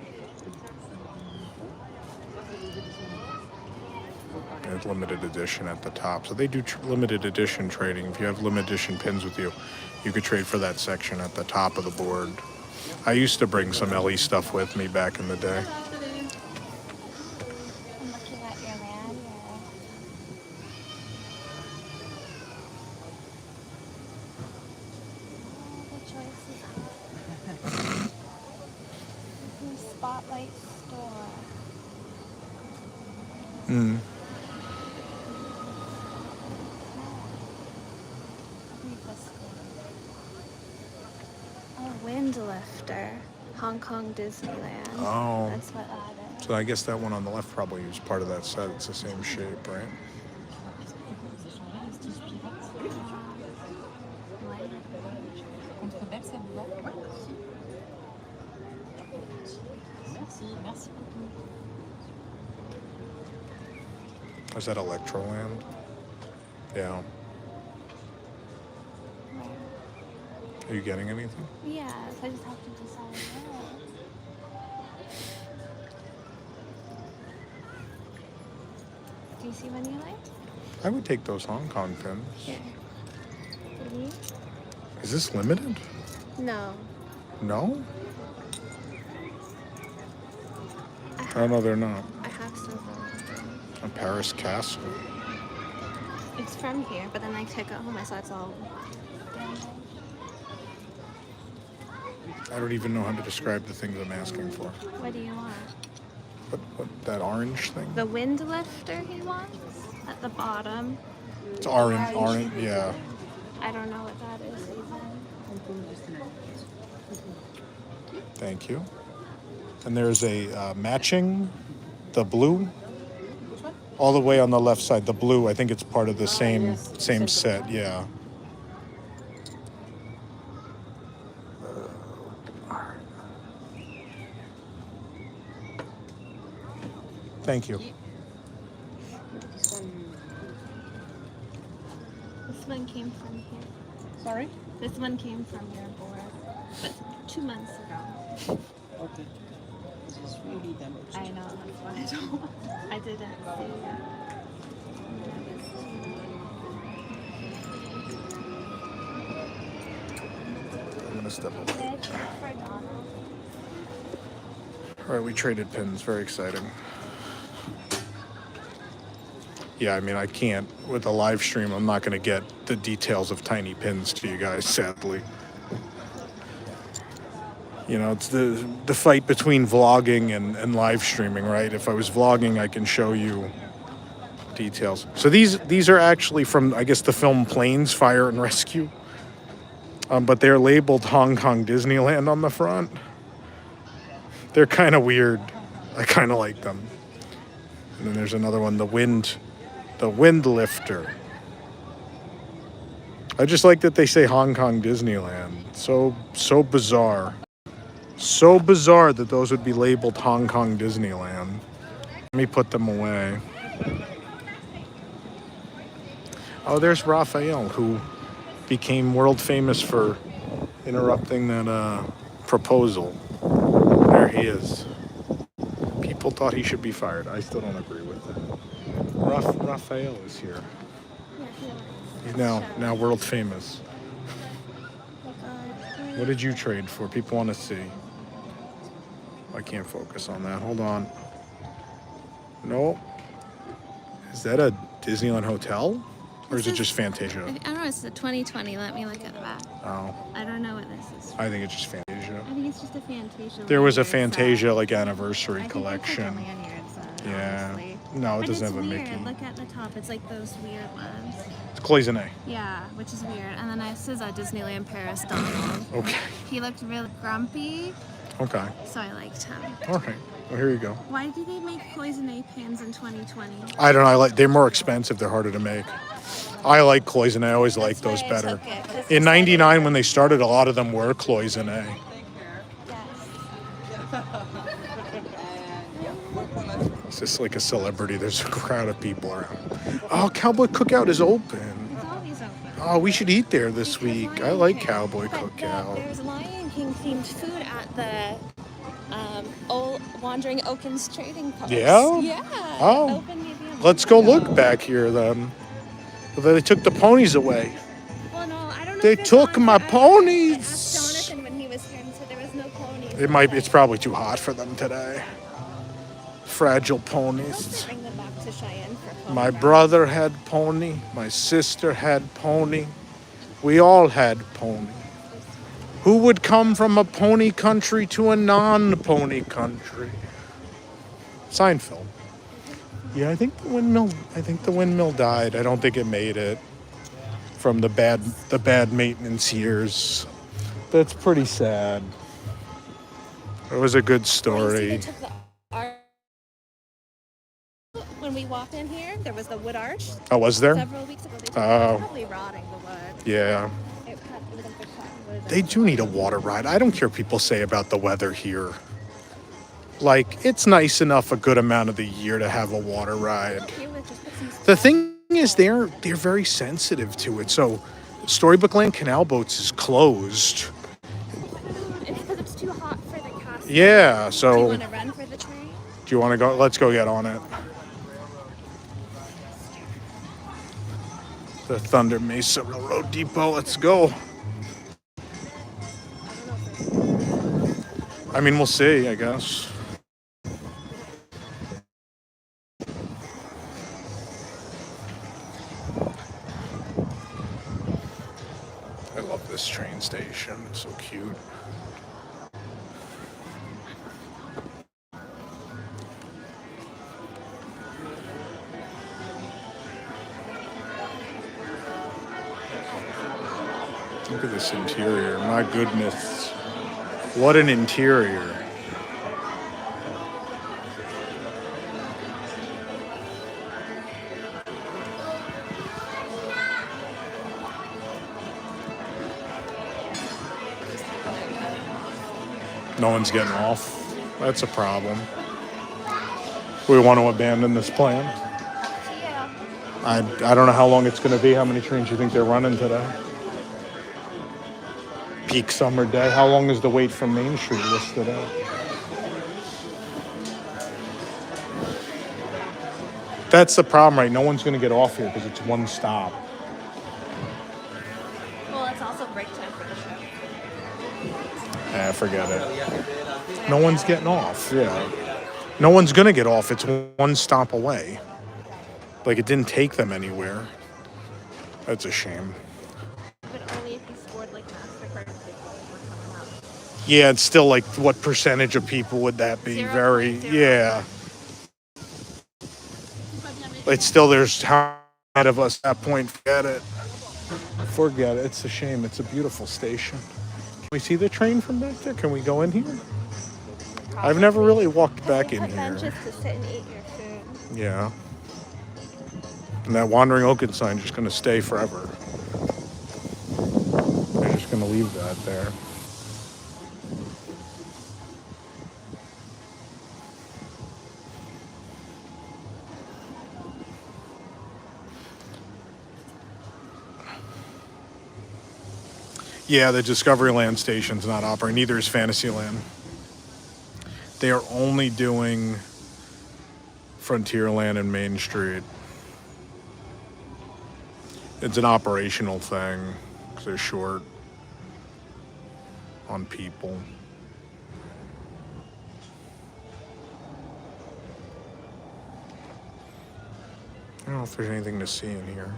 It's limited edition at the top. So they do limited edition trading. If you have limited edition pins with you, you could trade for that section at the top of the board. I used to bring some LE stuff with me back in the day. I'm looking at your man. Spotlight store. Hmm. Oh, wind lifter. Hong Kong Disneyland. Oh. That's what that is. So I guess that one on the left probably is part of that set. It's the same shape, right? Is that Electroland? Yeah. Are you getting anything? Yeah, so I just have to decide what. Do you see one you like? I would take those Hong Kong pins. Here. Please? Is this limited? No. No? Oh, no, they're not. I have some. A Paris Castle. It's from here, but then I took it home. I saw it's all. I don't even know how to describe the things I'm asking for. What do you want? What that orange thing? The wind lifter he wants at the bottom. It's orange, yeah. I don't know what that is even. Thank you. And there's a matching, the blue, all the way on the left side. The blue, I think it's part of the same set. Yeah. Thank you. This one came from here. Sorry? This one came from your board, but 2 months ago. Okay. This is really damaged. I know, that's why I don't. I didn't see it. I'm gonna step away. It's for Donald. All right, we traded pins. Very exciting. Yeah, I mean, I can't, with a live stream, I'm not going to get the details of tiny pins to you guys, sadly. You know, it's the fight between vlogging and live streaming, right? If I was vlogging, I can show you details. So these are actually from, I guess, the film Planes, Fire and Rescue. But they're labeled Hong Kong Disneyland on the front. They're kind of weird. I kind of like them. And then there's another one, the wind lifter. I just like that they say Hong Kong Disneyland. So bizarre. So bizarre that those would be labeled Hong Kong Disneyland. Let me put them away. Oh, there's Raphael, who became world famous for interrupting that proposal. There he is. People thought he should be fired. I still don't agree with it. Raphael is here. He's now world famous. What did you trade for? People want to see. I can't focus on that. Hold on. No. Is that a Disneyland hotel? Or is it just Fantasia? I don't know, it's the 2020. Let me look at the back. Oh. I don't know what this is. I think it's just Fantasia. I think it's just a Fantasia. There was a lanyard Fantasia set. like anniversary I collection. think it's like a lanyard set, Yeah. honestly. No, it But doesn't it's have a weird. Mickey. Look at the top. It's like those weird ones. It's cloisonné. Yeah, which is weird. And then this is a Disneyland Paris Donald. Okay. He looked really grumpy, Okay. so I liked him. All right. Well, here you go. Why do they make cloisonné pins in 2020? I don't know. They're more expensive. They're harder to make. I like cloisonné. I always liked those why I better. took it, 'cause In '99, when they started, a lot of them were cloisonné. It's just like a celebrity. There's a crowd of people around. Oh, Cowboy Cookout is open. It's always open. Oh, we should eat there this week. I like Cowboy But Cookout. there's Lion King themed food at the old Wandering Oakens Trading Post. Yeah? Yeah. Oh. Open museum. Let's go look back here then. They took the ponies away. Well, no, I don't know. They if they're took gone, my but I ponies. asked Jonathan when he was here and he said there was no ponies. It's probably too hot for them today. Fragile Let's ponies. bring them back to Cheyenne for pony My ride. brother had pony. My sister had pony. We all had pony. Who would come from a pony country to a non-pony country? Seinfeld. Yeah, I think the windmill died. I don't think it made it from the bad maintenance years. That's pretty sad. It was a good story. When we walked in here, there was the wood arch. Oh, was there? Several weeks ago, they took probably rotting the wood. Yeah. They do need a water ride. I don't care what people say about the weather here. Like, it's nice enough a good amount of the year to have a water ride. The thing is, they're very sensitive to it. So, Storybook Land Canal Boats is closed. It's because it's too hot for the castle. Yeah, so... Do you want to run for the train? Do you want to go? Let's go get on it. The Thunder Mesa Railroad Depot. Let's go. I mean, we'll see, I guess. I love this train station. It's so cute. Look at this interior. My goodness. What an interior. No one's getting off. That's a problem. We want to abandon this plan. I don't know how long it's going to be. How many trains do you think they're running today? Peak summer day. How long is the wait from Main Street listed at? That's the problem, right? No one's going to get off here because it's one stop. Well, it's also break time for the show. Forget it. No one's getting off. Yeah. No one's going to get off. It's one stop away. Like, it didn't take them anywhere. That's a shame. But only if you scored like MasterCard people were coming up. Yeah, it's still like, what percentage of people would that be? 0.0. Very, yeah. It's still, there's how many of us at that point. Forget it. Forget it. It's a shame. It's a beautiful station. Can we see the train from back there? Can we go in here? I've never really walked back in here. Benches to sit and eat your food. Yeah. And that Wandering Oaken sign is just going to stay forever. They're just going to leave that there. Yeah, the Discoveryland station's not operating. Neither is Fantasyland. They are only doing Frontierland and Main Street. It's an operational thing because they're short on people. I don't know if there's anything to see in here.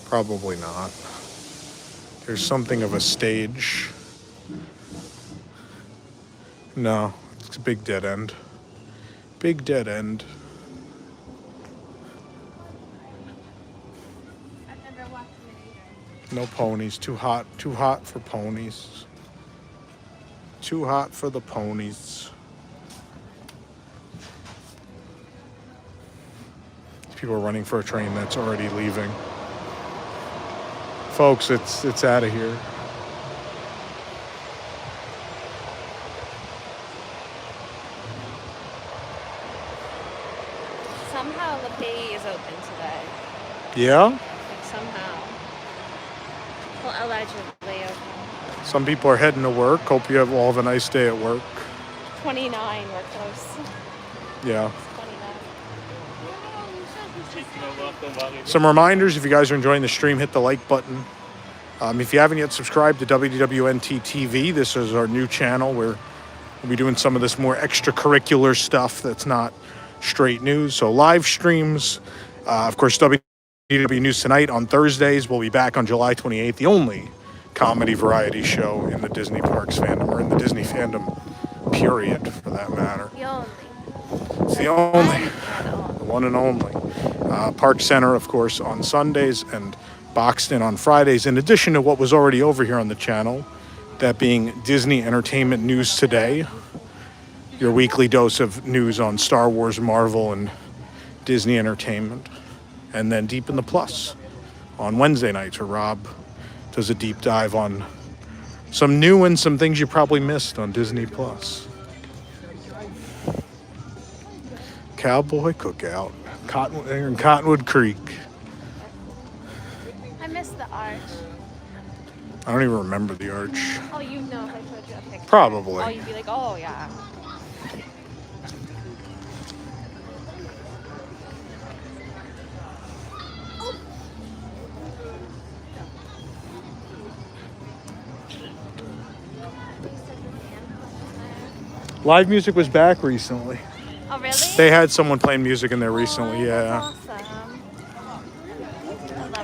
Probably not. There's something of a stage. No, it's a big dead end. Big dead end. No ponies. Too hot. Too hot for ponies. Too hot for the ponies. People are running for a train that's already leaving. Folks, it's out of here. Somehow the Bay is open today. Yeah? Like somehow. Well, allegedly open. Some people are heading to work. Hope you all have a nice day at work. 29, we're close. Yeah. 29. Some reminders, if you guys are enjoying the stream, hit the like button. If you haven't yet subscribed to WDWNT TV, this is our new channel where we'll be doing some of this more extracurricular stuff that's not straight news. So live streams, of course, WDW News Tonight on Thursdays. We'll be back on July 28th, the only comedy variety show in the Disney Parks fandom, or in the Disney fandom, period, for that matter. The only. It's the only, the one and only. Park Center, of course, on Sundays, and Boxed In on Fridays, in addition to what was already over here on the channel, that being Disney Entertainment News Today, your weekly dose of news on Star Wars, Marvel, and Disney Entertainment. And then Deep in the Plus on Wednesday nights, where Rob does a deep dive on some new and some things you probably missed on Disney Plus. Cowboy Cookout, in Cottonwood Creek. I miss the arch. I don't even remember the arch. Oh, you know if I showed you a picture. Probably. Oh, you'd be like, oh, yeah. Live music was back recently. Oh, really? They had someone playing music in there recently, yeah. Awesome. I love that.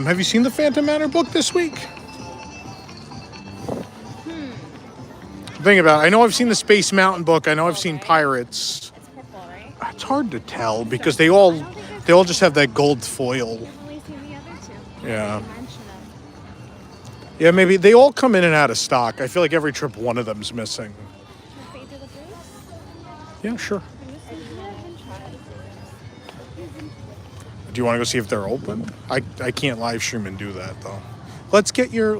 Have you seen the Phantom Manor book this week? Think about it. I know I've seen the Space Mountain book. I know I've seen Pirates. It's purple, right? It's hard to tell because they all just have that gold foil. I've only seen the other two. Yeah. You mentioned them. Yeah, maybe they all come in and out of stock. I feel like every trip one of them's missing. Cafe de la Bruce? Yeah, sure. Have you seen that? I can try. Do you want to go see if they're open? I can't live stream and do that though. Let's get you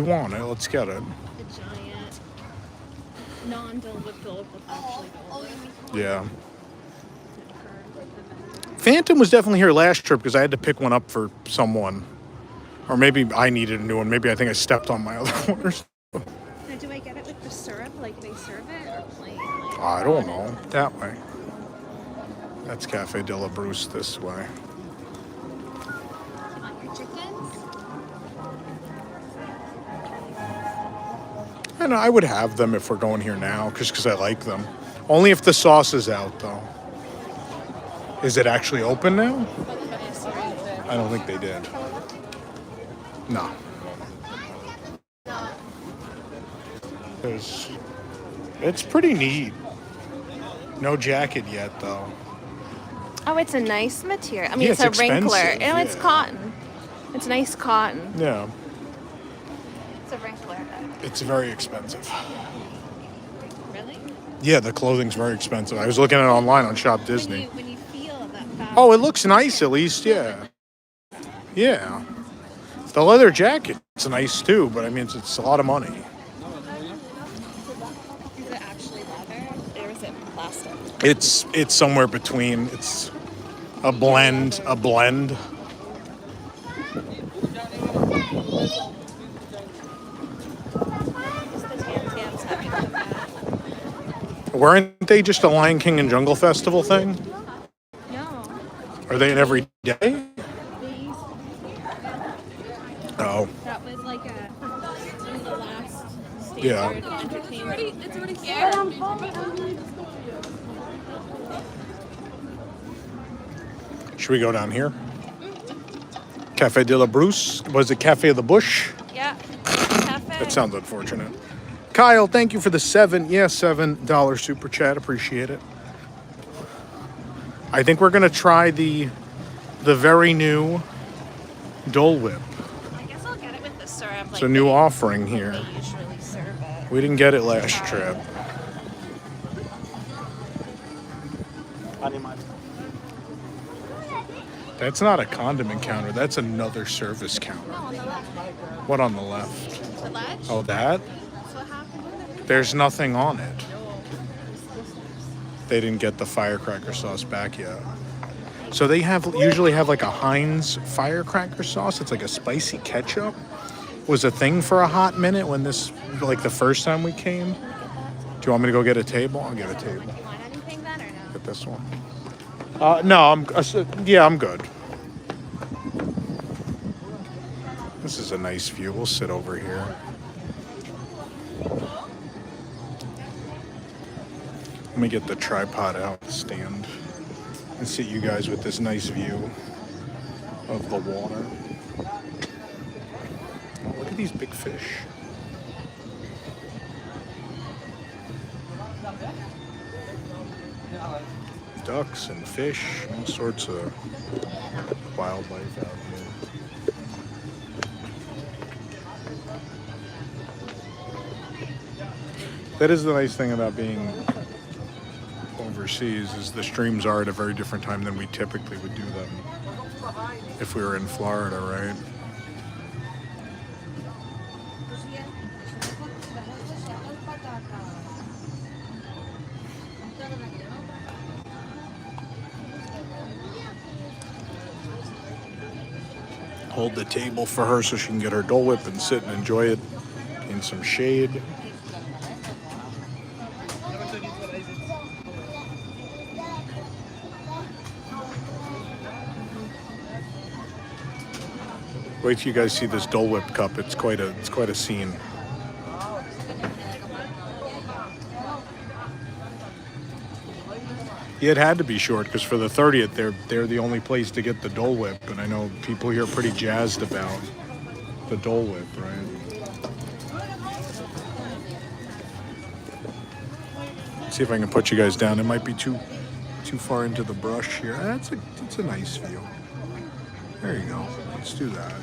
want it, let's get it. The giant non-Dole-Whip with actually Dole-Whip. Yeah. Phantom was definitely here last trip because I had to pick one up for someone. Or maybe I needed a new one. Maybe I think I stepped on my other one or something. Now, do I get it with the syrup, like they serve it, or plain? I don't know. That way. That's Cafe de la Bruce this way. You want your chickens? And I would have them if we're going here now, just because I like them. Only if the sauce is out, though. Is it actually open now? I don't think they did. No. It's pretty neat. No jacket yet, though. Oh, it's a nice material. I mean, Yeah, it's a it's wrinkler. expensive, And it's yeah. cotton. It's nice cotton. Yeah. It's a wrinkler. It's very expensive. Really? Yeah, the clothing's very expensive. I was looking at it online on Shop Disney. When you feel that fabric. Oh, it looks nice at least, yeah. Yeah. The leather jacket's nice too, but I mean, it's a lot of money. Is it actually leather or is it plastic? It's somewhere between. It's a blend. Weren't they just a Lion King and Jungle Festival thing? No. Are they an every day? Oh. That was like the last standard Yeah. entertainment. It's already here. Should we go down here? Cafe de la Bruce? Was it Cafe of the Bush? Yeah. Cafe. That sounds unfortunate. Kyle, thank you for the $7 super chat. Appreciate it. I think we're gonna try the very new Dole Whip. I guess I'll get it with the syrup. It's a new offering here. They usually serve it. We didn't get it last trip. That's not a condiment counter. That's another service counter. No, on the left. What on the left? The ledge? Oh, that? That's what happened with it. There's nothing on it. They didn't get the firecracker sauce back yet. So they usually have like a Heinz firecracker sauce. It's like a spicy ketchup. Was a thing for a hot minute when this, like the first time we came. Do you want me to go get a table? I'll get a table. Do you want anything then or no? Get this one. No, I'm good. This is a nice view. We'll sit over here. Let me get the tripod out, stand, and sit you guys with this nice view of the water. Look at these big fish. Ducks and fish, all sorts of wildlife out here. That is the nice thing about being overseas, is the streams are at a very different time than we typically would do them if we were in Florida, right? Hold the table for her so she can get her Dole Whip and sit and enjoy it in some shade. Wait till you guys see this Dole Whip cup. It's quite a scene. It had to be short because for the 30th, they're the only place to get the Dole Whip, and I know people here are pretty jazzed about the Dole Whip, right? Let's see if I can put you guys down. It might be too far into the brush here. It's a nice view. There you go. Let's do that.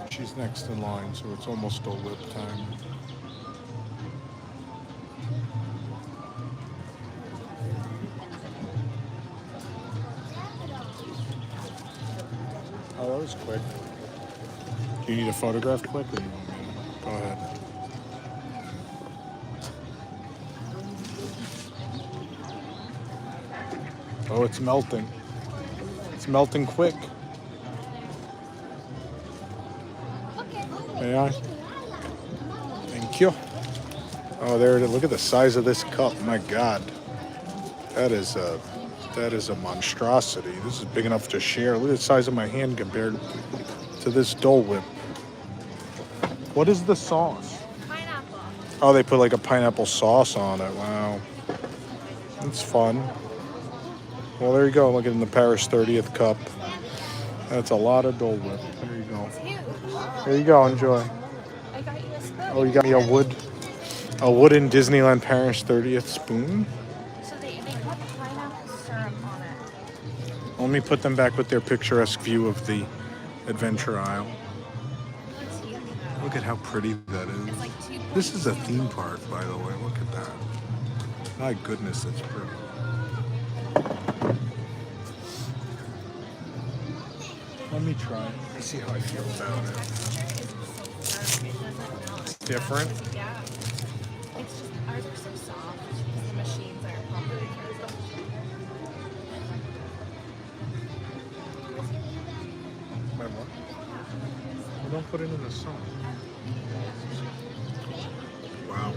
She's next in line, so it's almost Dole Whip time. Oh, that was quick. Do you need a photograph quick, or you want me to? Go ahead. Oh, it's melting. It's melting quick. May I? Thank you. Oh, there it is. Look at the size of this cup. My God. That is a monstrosity. This is big enough to share. Look at the size of my hand compared to this Dole Whip. What is the sauce? Pineapple. Oh, they put like a pineapple sauce on it. Wow. That's fun. Well, there you go. Look at it in the Paris 30th cup. That's a lot of Dole Whip. There you go. There you go. Enjoy. I got you a spoon. Oh, you got me a wooden Disneyland Paris 30th spoon? So they cut Let me put them back with their picturesque view of the adventure aisle. Look at how pretty that is. This is a theme park, by the way. Look at that. My goodness, that's pretty. Let me try it. Let me see how I feel about it. It's different. Yeah. It's just, ours are so soft. The machines are properly frozen. My what? Well, don't put it in the sun. Wow.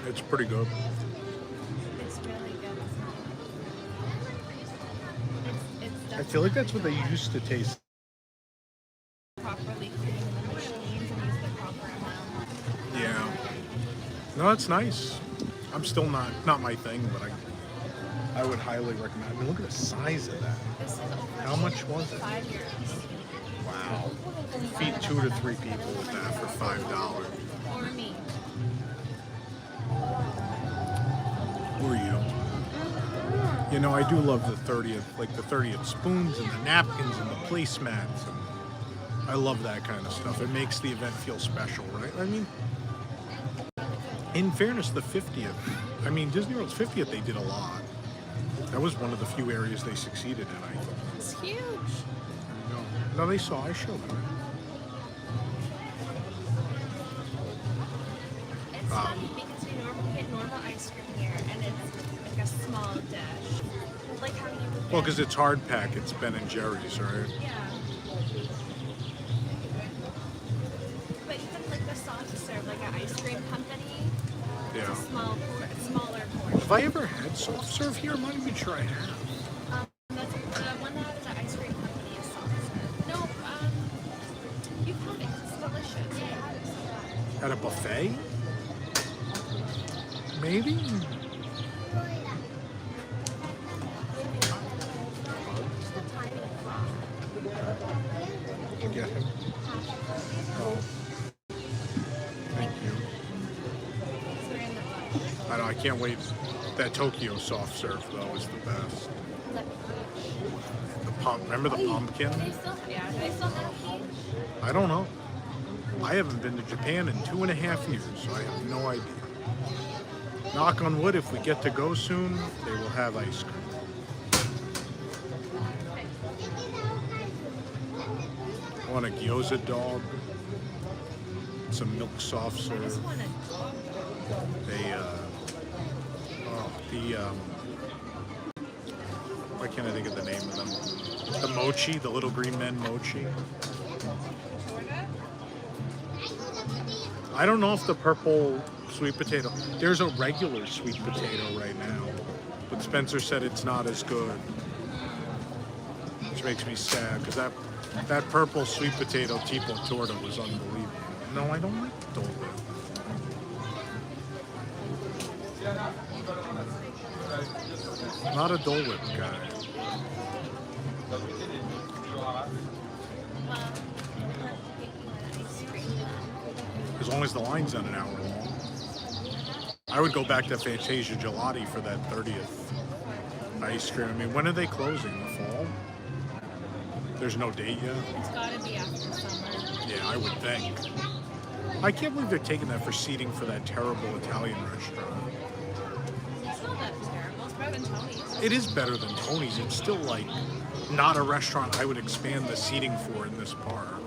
It's pretty good. It's really good. It's I feel like that's what they used to taste. properly cleaning the machines and use the proper amount. Yeah. No, it's nice. I'm still not my thing, but I would highly recommend. I mean, look at the size of that. This is over How much was it? €5. Wow. Feed 2 to 3 people with that for $5. Or me. Or you. You know, I do love the 30th, like the 30th spoons and the napkins and the placemats. And I love that kind of stuff. It makes the event feel special, right? I mean, in fairness, the 50th, I mean, Disney World's 50th, they did a lot. That was one of the few areas they succeeded in, I thought. It's huge. No, they saw, I showed them. It's funny because we normally get normal ice cream here and it's like a small dish. Like how you would get. Well, because it's hard pack, it's Ben and Jerry's, right? Yeah. But even like the soft serve, like an ice cream company, Yeah. it's a smaller portion. Have I ever had soft serve here? I'm not even sure I have. That's the one that has an ice cream company is soft serve. No, you've had it. It's delicious. I've had it so bad. At a buffet? Maybe? Get him. Oh. Thank you. I know, I can't wait. That Tokyo soft serve, though, is the best. The remember the pumpkin? Do they still have peach? I don't know. I haven't been to Japan in 2.5 years, so I have no idea. Knock on wood, if we get to go soon, they will have ice cream. I want a gyoza dog, some milk soft serve. Why can't I think of the name of them? The mochi, the little green men mochi. I don't know if the purple sweet potato, there's a regular sweet potato right now, but Spencer said it's not as good, which makes me sad because that purple sweet potato tipo torta was unbelievable. No, I don't like Dole Whip. Not a Dole Whip guy. As long as the line's not an hour long. I would go back to Fantasia Gelati for that 30th ice cream. I mean, when are they closing? The fall? There's no date yet? It's gotta be after summer. Yeah, I would think. I can't believe they're taking that for seating for that terrible Italian restaurant. It's not that terrible. It's better than Tony's. It is better than Tony's. It's still like not a restaurant I would expand the seating for in this park.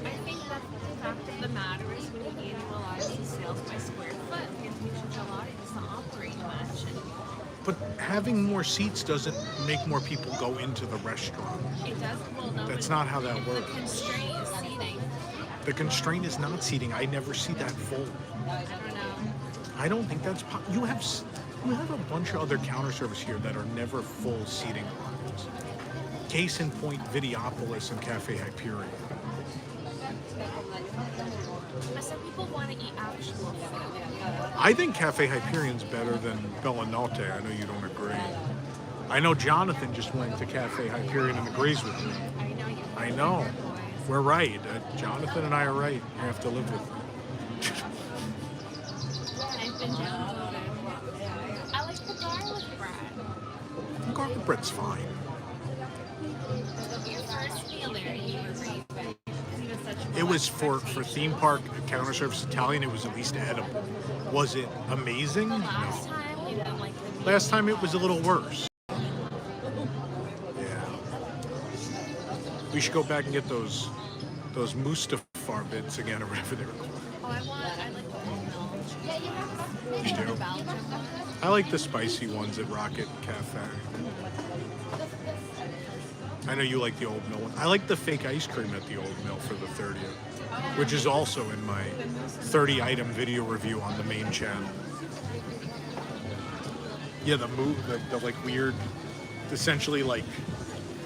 I think that the fact of the matter is when you annualize the sales by square foot, Fantasia Gelati does not operate much. But having more seats doesn't make more people go into the restaurant. It does. Well, no. That's not how that works. The constraint is seating. The constraint is not seating. I never see that full. I don't know. I don't think that's you have a bunch of other counter service here that are never full seating lines. Case in point, Videopolis and Cafe Hyperion. But some people want to eat actual food. I think Cafe Hyperion's better than Bellinote. I know you don't agree. I know Jonathan just went to Cafe Hyperion and agrees with me. I know you. I know. We're right. Jonathan and I are right. We have to live with it. I've been downloaded. I like the garlic bread. Garlic corporate's fine. Your first meal there, you were raving. He was such a It was for theme park counter service Italian. It was at least edible. Was it amazing? No. last time. You didn't like the meal. Last time it was a little worse. Yeah. We should go back and get those Mustafar bits again or whatever they were called. Oh, I like the old milk. You do? I like the spicy ones at Rocket Cafe. I know you like the old mill one. I like the fake ice cream at the old mill for the 30th, which is also in my 30-item video review on the main channel. Yeah, the like weird, essentially like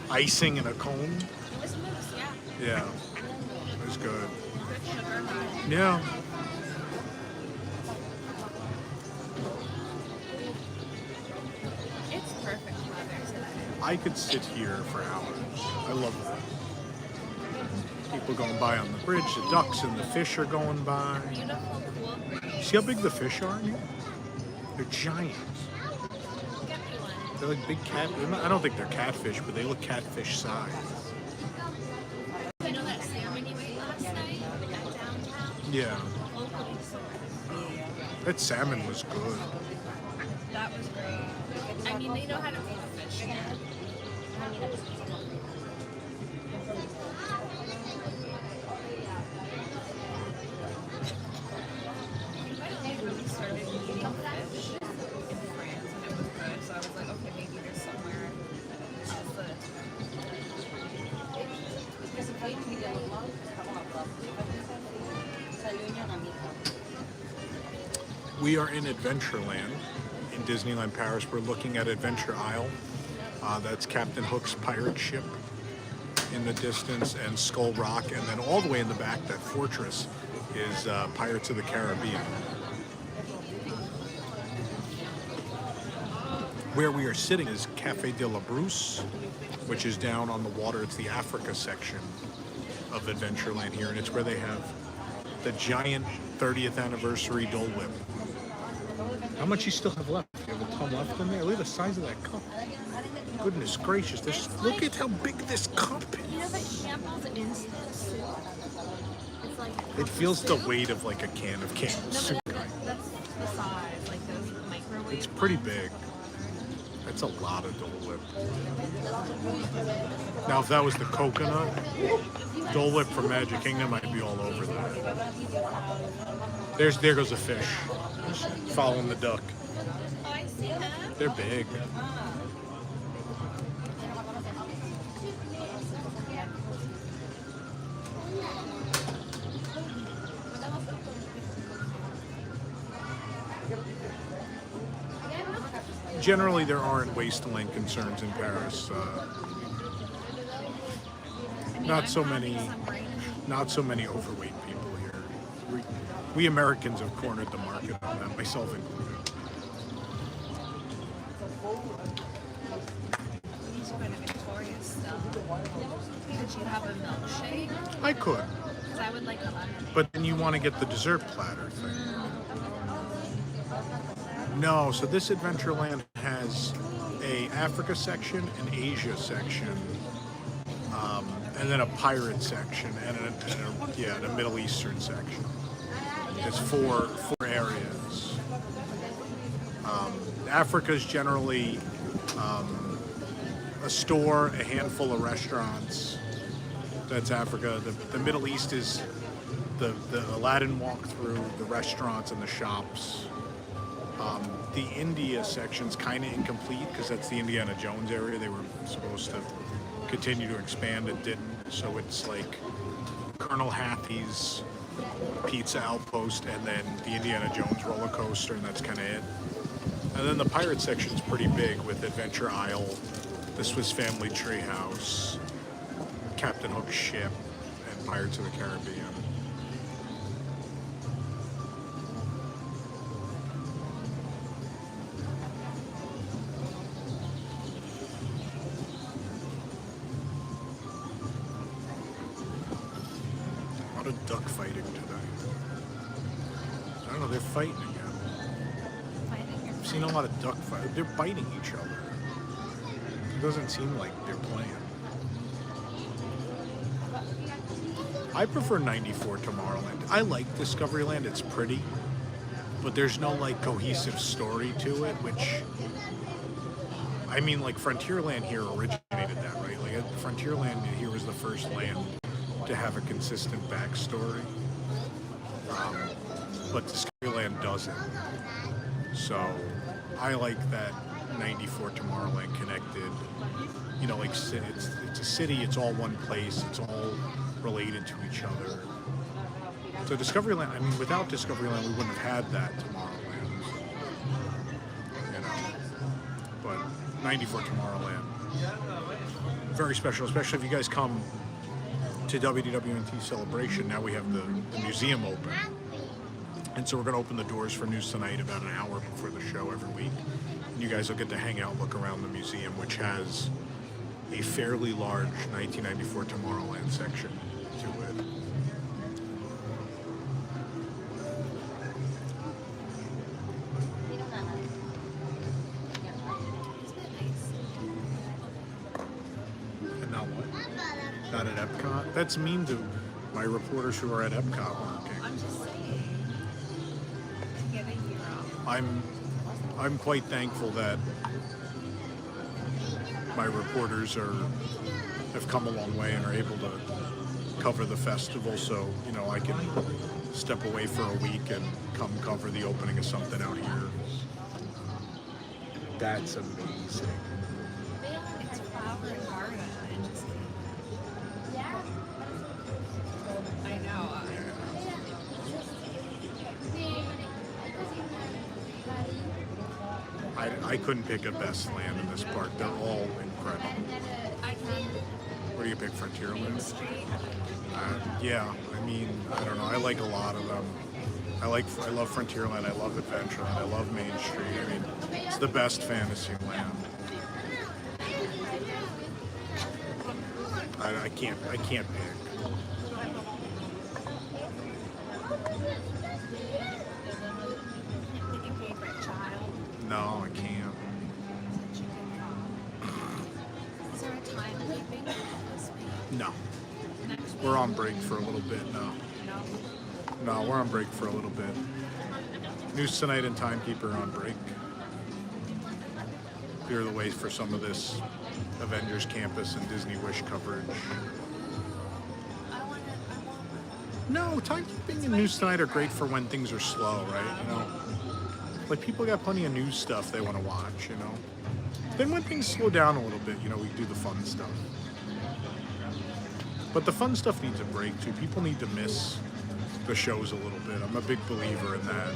icing in a cone. It was mousse, yeah. Yeah, it was good. Good sugar high. Yeah. It's perfect weather today. I could sit here for hours. I love that. People going by on the bridge, the ducks and the fish are going by. Beautiful, cool breeze. See how big the fish are in here? They're giant. Get me one. They're like big cat. I don't think they're catfish, but they look catfish size. You know that salmon you ate last night at downtown? Yeah. Locally sourced. That salmon was good. That was great. I mean, they know how to feed the fish. I really started eating fish in France, and it was good. So I was like, okay, maybe there's somewhere. We are in Adventureland in Disneyland Paris. We're looking at Adventure Isle. That's Captain Hook's pirate ship in the distance, and Skull Rock, and then all the way in the back, that fortress is Pirates of the Caribbean. Where we are sitting is Café de la Brousse, which is down on the water. It's the Africa section of Adventureland here, and it's where they have the giant 30th anniversary Dole Whip. How much you still have left? You have a ton left in there? Look at the size of that cup. Goodness gracious, look at how big this cup is. You know, the Campbell's instant soup. It's like It feels the weight of like a can of Campbell's no, soup. but that's the size, like those microwave. It's pretty big. That's a lot of Dole Whip. Now, if that was the coconut Dole Whip from Magic Kingdom, I'd be all over that. There goes a fish. Following the duck. Oh, I see that. They're big. Generally, there aren't wasteland concerns in Paris. Not so many overweight people here. We Americans have cornered the market on that, myself included. These are kind of Victoria's still. Could you have a milkshake? I could, Because I would like a lemon. but then you want to get the dessert platter thing. No, so this Adventureland has a Africa section, an Asia section, and then a pirate section, and a Middle Eastern section. It's four areas. Africa's generally a store, a handful of restaurants. That's Africa. The Middle East is the Aladdin walkthrough, the restaurants and the shops. The India section's kind of incomplete because that's the Indiana Jones area. They were supposed to continue to expand and didn't. So it's like Colonel Hattie's Pizza Outpost and then the Indiana Jones roller coaster, and that's kind of it. And then the pirate section's pretty big with Adventure Isle, the Swiss Family Treehouse, Captain Hook's ship, and Pirates of the Caribbean. Duck fighting today. I don't know, they're fighting again. I've seen a lot of duck fighting. They're biting each other. It doesn't seem like they're playing. I prefer 94 Tomorrowland. I like Discoveryland. It's pretty, but there's no like cohesive story to it, which, I mean, like Frontierland here originated that, right? Like Frontierland here was the first land to have a consistent backstory, but Discoveryland doesn't. So I like that 94 Tomorrowland connected. You know, like it's a city. It's all one place. It's all related to each other. So Discoveryland, I mean, without Discoveryland, we wouldn't have had that Tomorrowland. You know, but 94 Tomorrowland, very special, especially if you guys come to WDWNT Celebration. Now we have the museum open. And so we're going to open the doors for News Tonight about an hour before the show every week. And you guys will get to hang out, look around the museum, which has a fairly large 1994 Tomorrowland section to it. And now what? Not at Epcot? That's mean to my reporters who are at Epcot working. I'm just saying. To get a hero. I'm quite thankful that my reporters have come a long way and are able to cover the festival, so you know I can step away for a week and come cover the opening of something out here. That's amazing. It's flower and garden. I know. I couldn't pick a best land in this park. They're all incredible. What do you pick, Frontierland? Yeah, I mean, I don't know. I like a lot of them. I love Frontierland. I love Adventureland. I love Main Street. I mean, it's the best fantasy land. I can't pick. No, I can't. Is there a time keeping this week? No. Next week? We're on break for a little bit now. No, we're on break for a little bit. News Tonight and Timekeeper are on break. Clear the way for some of this Avengers Campus and Disney Wish coverage. No, Timekeeping and News Tonight are great for when things are slow, right? You know? Like, people got plenty of news stuff they want to watch, you know? Then when things slow down a little bit, you know, we do the fun stuff. But the fun stuff needs a break, too. People need to miss the shows a little bit. I'm a big believer in that.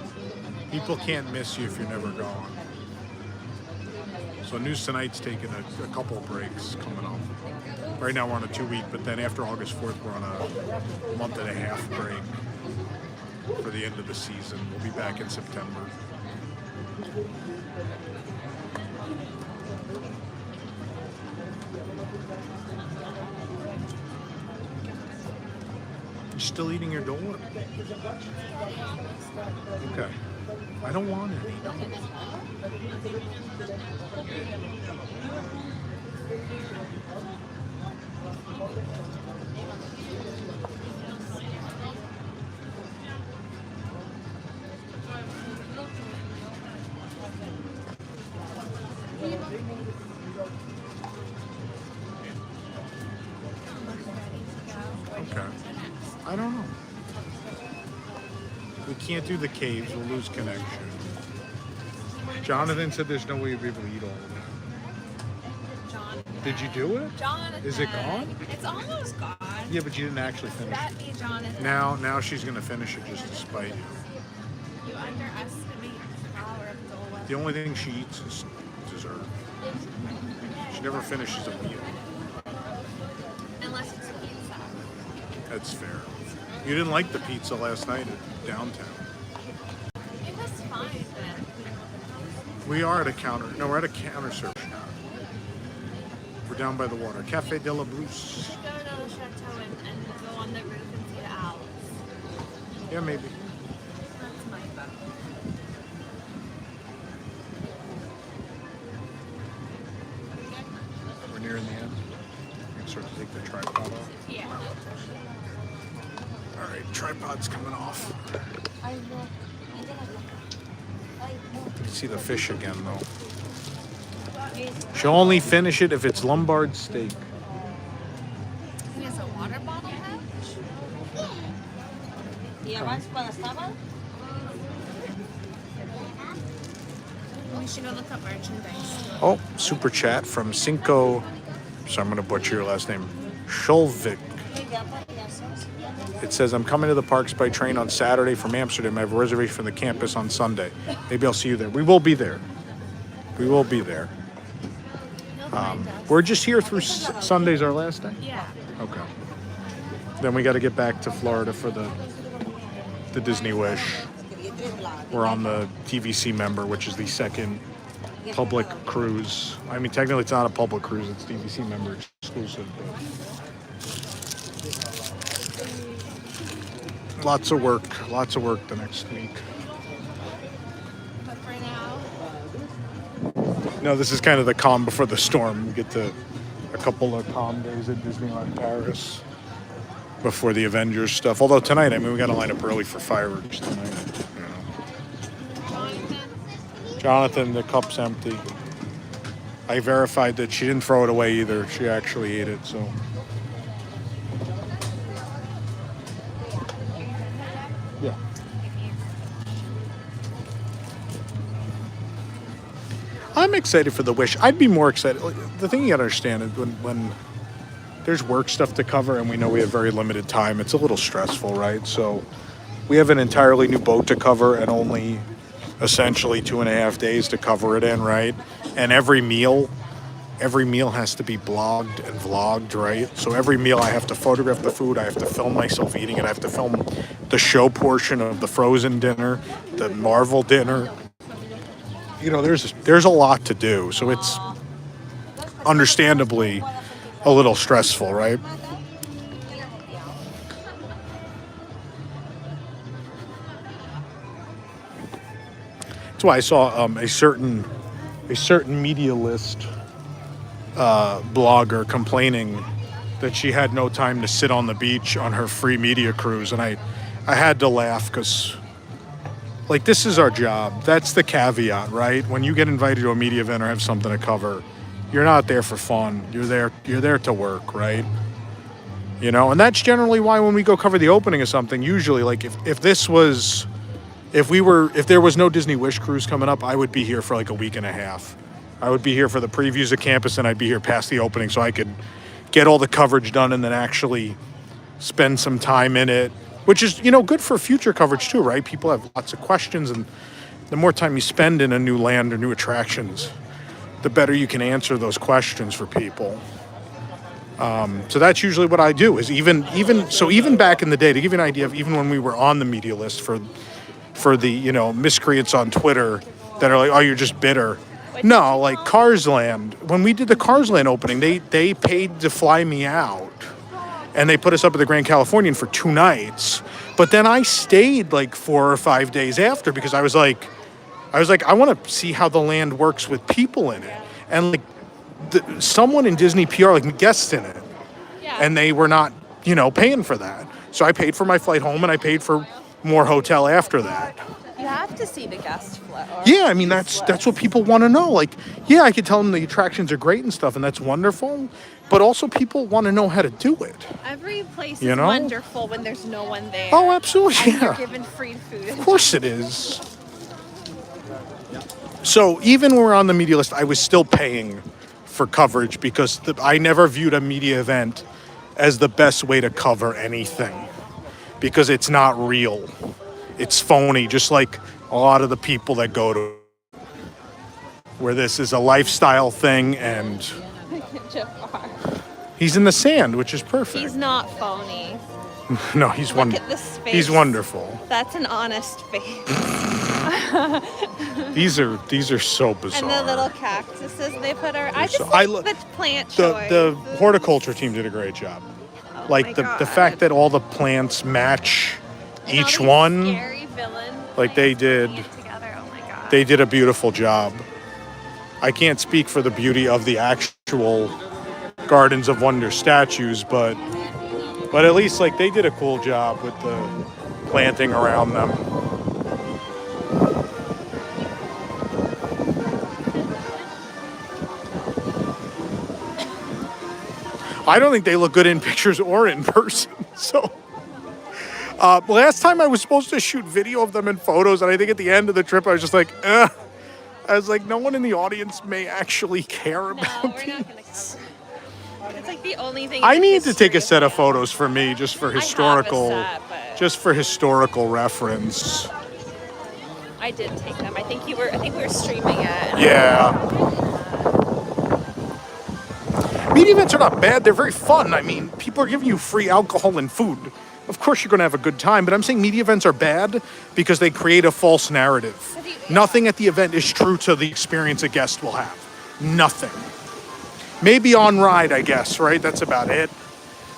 People can't miss you if you're never gone. So News Tonight's taking a couple breaks coming up. Right now we're on a 2-week, but then after August 4th, we're on a month and a half break for the end of the season. We'll be back in September. You still eating your Dole Whip? Okay. I don't want any. Okay. I don't know. We can't do the caves. We'll lose connection. Jonathan said there's no way you'll be able to eat all of it. Jonathan. Did you do it? Jonathan. Is it gone? It's almost gone. Yeah, but you didn't actually finish That it. be Jonathan. Now she's going to finish it just to spite you. You underestimate the power of Dole Whip. The only thing she eats is dessert. She never finishes a meal. Unless it's a pizza. That's fair. You didn't like the pizza last night at downtown. It was fine, but We are at a counter. No, we're at a counter search now. We're down by the water. Cafe de la Brousse. we should go to the chateau and go on the roof and see the owls. Yeah, maybe. That's my vote. Start to take the tripod off. Yeah. All right, tripod's coming off. You see the fish again, though. She'll only finish it if it's Lombard steak. He has a water bottle pouch. We should go look up merchandise. Oh, super chat from Cinco. So I'm going to butcher your last name. Schulvik. It says, I'm coming to the parks by train on Saturday from Amsterdam. I have a reservation for the campus on Sunday. Maybe I'll see you there. We will be there. We will be there. We're just here through Sunday's our last day? Yeah. Okay. Then we got to get back to Florida for the Disney Wish. We're on the TVC member, which is the second public cruise. I mean, technically it's not a public cruise, it's TVC member exclusive. But lots of work the next week. But for now, No, this is kind of the calm before the storm. We get to a couple of calm days at Disneyland Paris before the Avengers stuff. Although tonight, I mean, we got to line up early for fireworks tonight. You know. Jonathan, the cup's empty. I verified that she didn't throw it away either. She actually ate it, so. Yeah. I'm excited for the Wish. I'd be more excited. The thing you gotta understand is when there's work stuff to cover and we know we have very limited time, it's a little stressful, right? So we have an entirely new boat to cover and only essentially 2.5 days to cover it in, right? And every meal has to be blogged and vlogged, right? So every meal I have to photograph the food, I have to film myself eating it, I have to film the show portion of the Frozen dinner, the Marvel dinner. You know, there's a lot to do, so it's understandably a little stressful, right? That's why I saw a certain media list blogger complaining that she had no time to sit on the beach on her free media cruise, and I had to laugh because, like, this is our job. That's the caveat, right? When you get invited to a media event or have something to cover, you're not there for fun. You're there to work, right? You know, and that's generally why when we go cover the opening of something, usually, like, if there was no Disney Wish cruise coming up, I would be here for like a week and a half. I would be here for the previews of campus, and I'd be here past the opening so I could get all the coverage done and then actually spend some time in it, which is, you know, good for future coverage too, right? People have lots of questions, and the more time you spend in a new land or new attractions, the better you can answer those questions for people. So that's usually what I do. Is even back in the day, to give you an idea of even when we were on the media list for the, you know, miscreants on Twitter that are like, oh, you're just bitter. No, like Cars Land. When we did the Cars Land opening, they paid to fly me out, and they put us up at the Grand Californian for 2 nights. But then I stayed like 4 or 5 days after because I was like, I want to see how the land works with people in it, and like someone in Disney PR like guests in it, and they were not, you know, paying for that. So I paid for my flight home, and I paid for more hotel after that. you have to see the guest flow. Yeah, I mean, that's what people want to know. Like, yeah, I could tell them the attractions are great and stuff, and that's wonderful. But also, people want to know how to do it. Every place You is know? wonderful when there's no one there. Oh, absolutely, And yeah. you're given free food. Of course it is. So even when we're on the media list, I was still paying for coverage because I never viewed a media event as the best way to cover anything because it's not real. It's phony, just like a lot of the people that go to where this is a lifestyle thing, and Jafar. he's in the sand, which is perfect. He's not phony. No, he's Look wonderful. at this face. He's wonderful. That's an honest face. These are so bizarre. And the little cactuses they put are. I just So- like I the plant the choice. horticulture team did a great job. Oh Like my the God. fact that all the plants match And all each these one, Scary villain like they did. putting it together. Oh my God. They did a beautiful job. I can't speak for the beauty of the actual Gardens of Wonder statues, but at least like they did a cool job with the planting around them. I don't think they look good in pictures or in person. So, last time I was supposed to shoot video of them in photos, and I think at the end of the trip I was just like, I was like, no one in the audience may actually care about these. It's like the only thing. I need to take a set of photos for me, just for historical, reference. I did take them. I think we were streaming it. Yeah. Media events are not bad. They're very fun. I mean, people are giving you free alcohol and food. Of course you're going to have a good time, but I'm saying media events are bad because they create a false narrative. Nothing at the event is true to the experience a guest will have. Nothing. Maybe on ride, I guess, right? That's about it.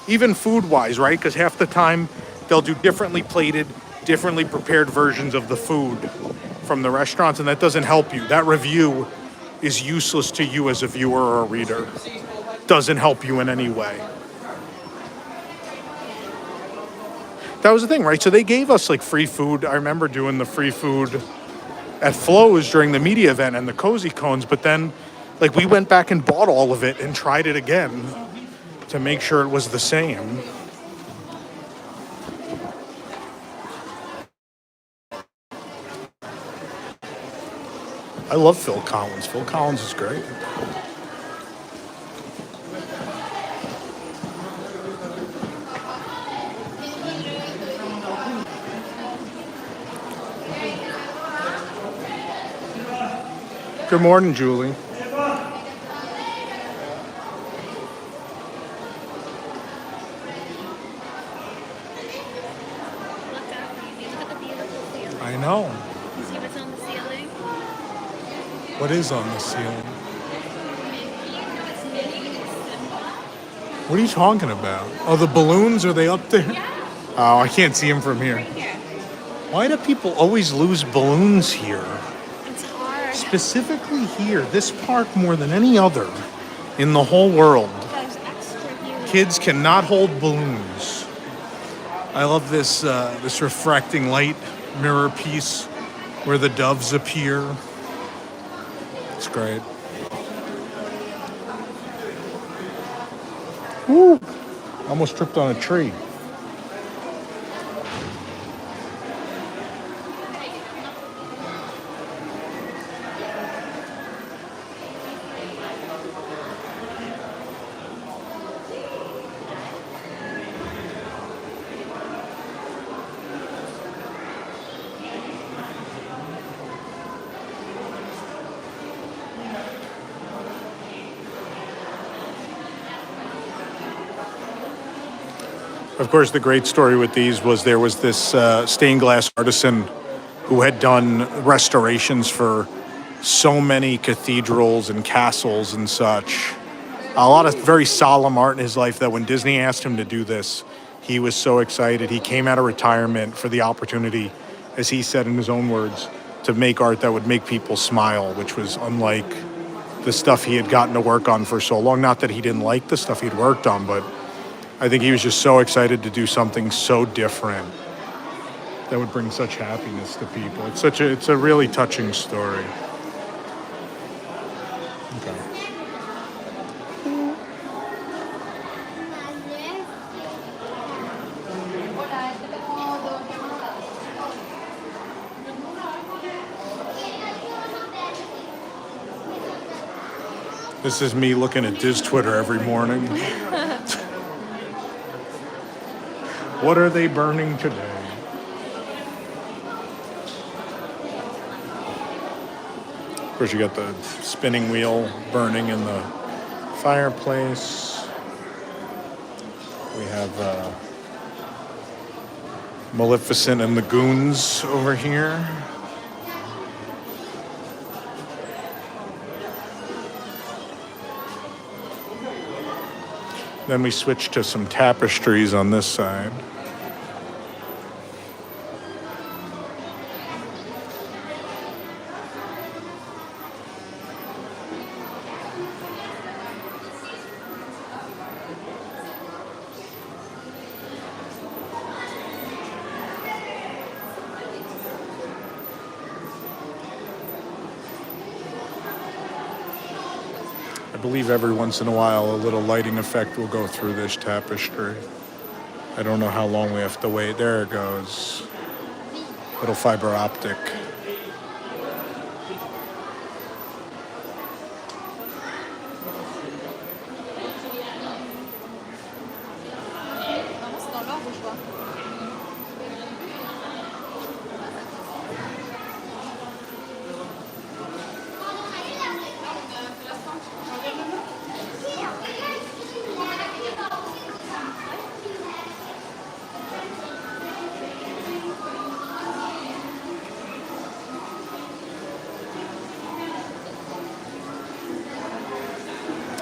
Even food-wise, right? Because half the time they'll do differently plated, differently prepared versions of the food from the restaurants, and that doesn't help you. That review is useless to you as a viewer or a reader. Doesn't help you in any way. That was the thing, right? So they gave us like free food. I remember doing the free food at Flo's during the media event and the cozy cones, but then like we went back and bought all of it and tried it again to make sure it was the same. I love Phil Collins. Phil Collins is great. Good morning, Julie. I know. You see what's on the ceiling? What is on the ceiling? What are you talking about? Oh, the balloons, are they up there? Oh, I can't see them from here. Why do people always lose balloons here? It's hard. Specifically here, this park more than any other in the whole world. Kids cannot hold balloons. I love this this refracting light mirror piece where the doves appear. It's great. Woo! Almost tripped on a tree. Of course, the great story with these was there was this stained glass artisan who had done restorations for so many cathedrals and castles and such. A lot of very solemn art in his life that when Disney asked him to do this, he was so excited. He came out of retirement for the opportunity, as he said in his own words, to make art that would make people smile, which was unlike the stuff he had gotten to work on for so long. Not that he didn't like the stuff he'd worked on, but I think he was just so excited to do something so different that would bring such happiness to people. It's a really touching story. Okay. This is me looking at Diz Twitter every morning. What are they burning today? Of course, you got the spinning wheel burning in the fireplace. We have Maleficent and the goons over here. Then we switch to some tapestries on this side. I believe every once in a while a little lighting effect will go through this tapestry. I don't know how long we have to wait. There it goes. Little fiber optic.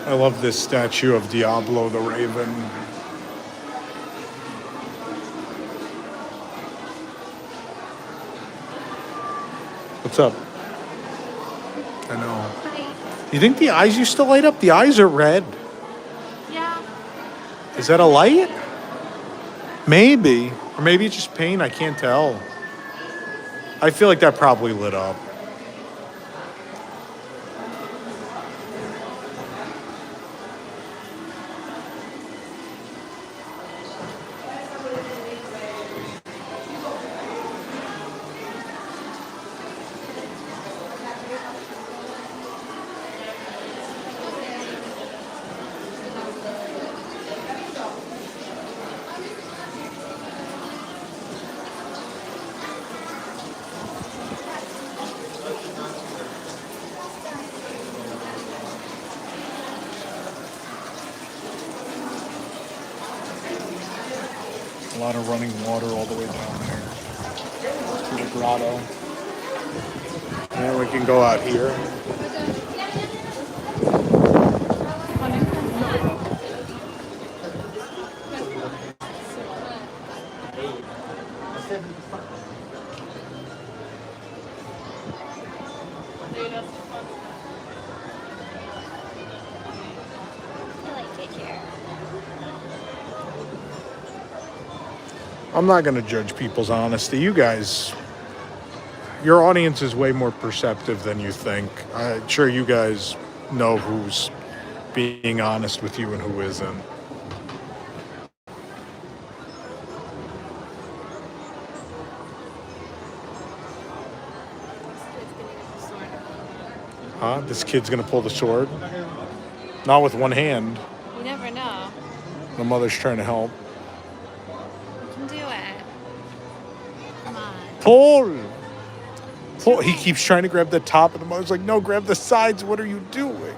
I love this statue of Diablo the Raven. What's up? I know. You think the eyes used to light up? The eyes are red. Yeah. Is that a light? Maybe. Or maybe it's just paint. I can't tell. I feel like that probably lit up. A lot of running water all the way down there to the grotto. And we can go out here. I'm not going to judge people's honesty. You guys, your audience is way more perceptive than you think. I'm sure you guys know who's being honest with you and who isn't. Huh? This kid's going to pull the sword? Not with one hand. You never know. The mother's trying to help. Pull! Pull! He keeps trying to grab the top, and the mother's like, no, grab the sides. What are you doing?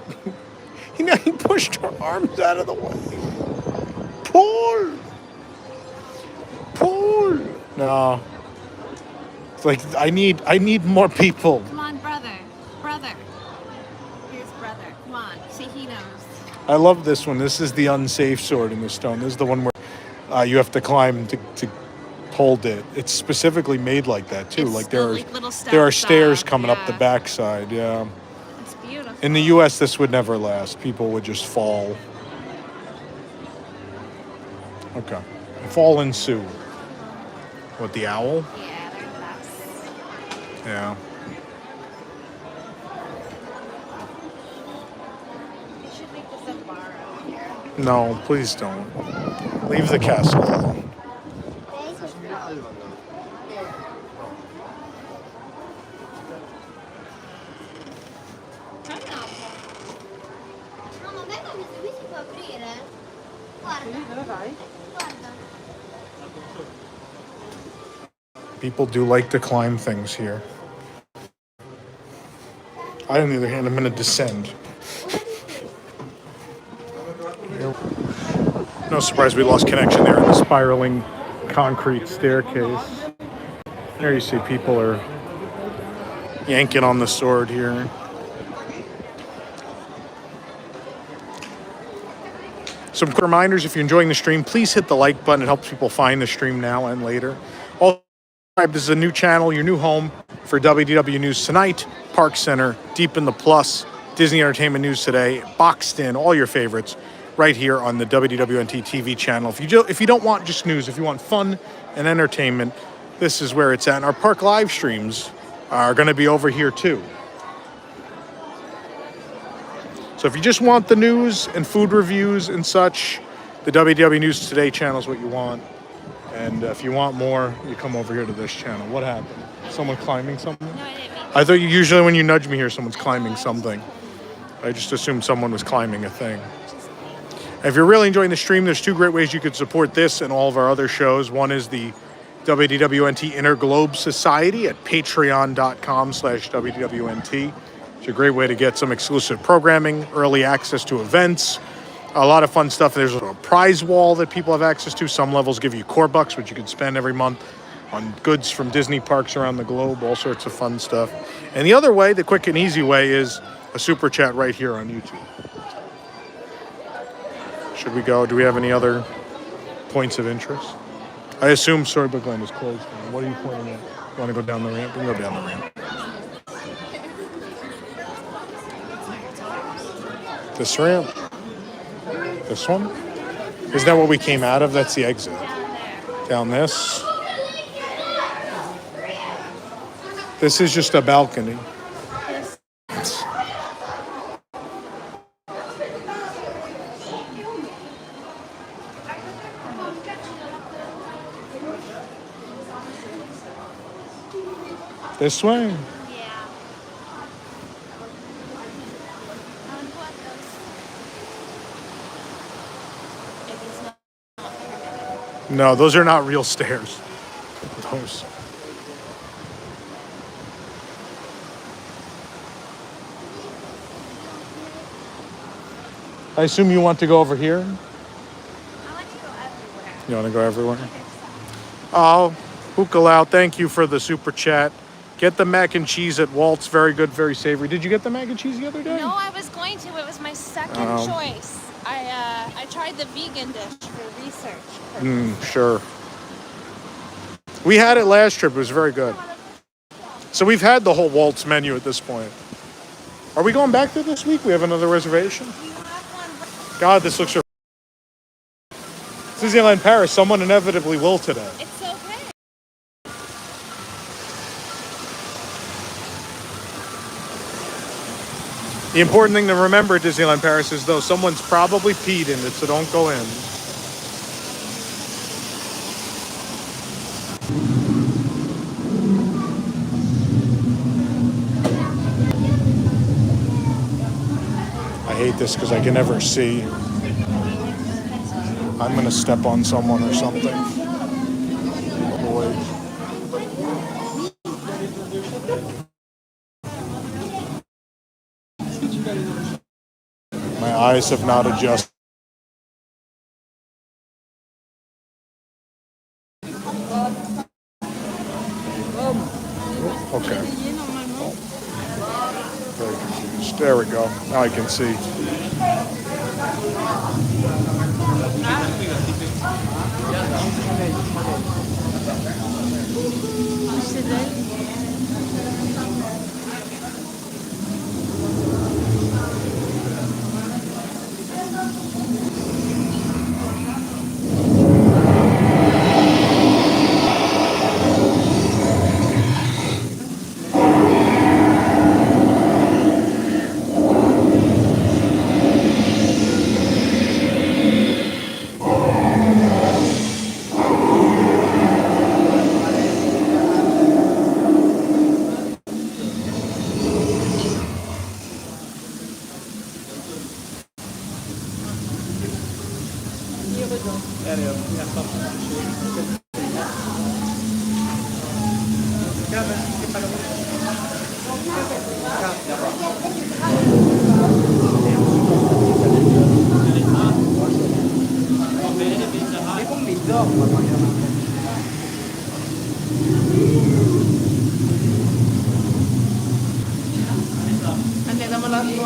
He pushed her arms out of the way. Pull! Pull! No. It's like, I need more people. Come on, brother. Brother. Here's brother. Come on. See, he knows. I love this one. This is the unsafe sword in the stone. This is the one where you have to climb to hold it. It's specifically made like that too. Like there are stairs coming up the backside. Yeah. It's beautiful. In the U.S., this would never last. People would just fall. Okay. Fall ensue. What, the owl? Yeah, they're the best. Yeah. You should make this a bar over here. No, please don't. Leave the castle alone. People do like to climb things here. I, on the other hand, I'm going to descend. No surprise we lost connection there in the spiraling concrete staircase. There you see people are yanking on the sword here. Some quick reminders, if you're enjoying the stream, please hit the like button. It helps people find the stream now and later. Also, this is a new channel, your new home for WDW News Tonight, Park Center, Deep in the Plus, Disney Entertainment News Today, Boxed In, all your favorites, right here on the WDWNT TV channel. If you don't want just news, if you want fun and entertainment, this is where it's at. And our park live streams are going to be over here too. So if you just want the news and food reviews and such, the WDW News Today channel is what you want. And if you want more, you come over here to this channel. What happened? Someone climbing something? No, I didn't mean I thought usually when you nudge me here, someone's climbing something. I just assumed someone was climbing a thing. If you're really enjoying the stream, there's two great ways you could support this and all of our other shows. One is the WDWNT Inner Globe Society at patreon.com/WDWNT. It's a great way to get some exclusive programming, early access to events, a lot of fun stuff. There's a prize wall that people have access to. Some levels give you core bucks, which you can spend every month on goods from Disney parks around the globe, all sorts of fun stuff. And the other way, the quick and easy way, is a super chat right here on YouTube. Should we go? Do we have any other points of interest? I assume Storybook Land is closed now. What are you pointing at? You want to go down the ramp? We can go down the ramp. This ramp? This one? Is that what we came out of? That's the exit. Down this? This is just a balcony. This way? Yeah. No, those are not real stairs. Those. I assume you want to go over here? I want to go everywhere. You want to go everywhere? Oh, Hukalau, thank you for the super chat. Get the mac and cheese at Walt's. Very good, very savory. Did you get the mac and cheese the other day? No, I was going to. It was my second choice. I tried the vegan dish for research. Sure. We had it last trip. It was very good. So we've had the whole Walt's menu at this point. Are we going back there this week? We have another reservation? God, this looks... Disneyland Paris. Someone inevitably will today. It's okay. The important thing to remember at Disneyland Paris is, though, someone's probably peed in it, so don't go in. I hate this because I can never see. I'm going to step on someone or something. Oh boy. My eyes have not adjusted. Okay. Very confused. There we go. Now I can see. Andiamo alla 50.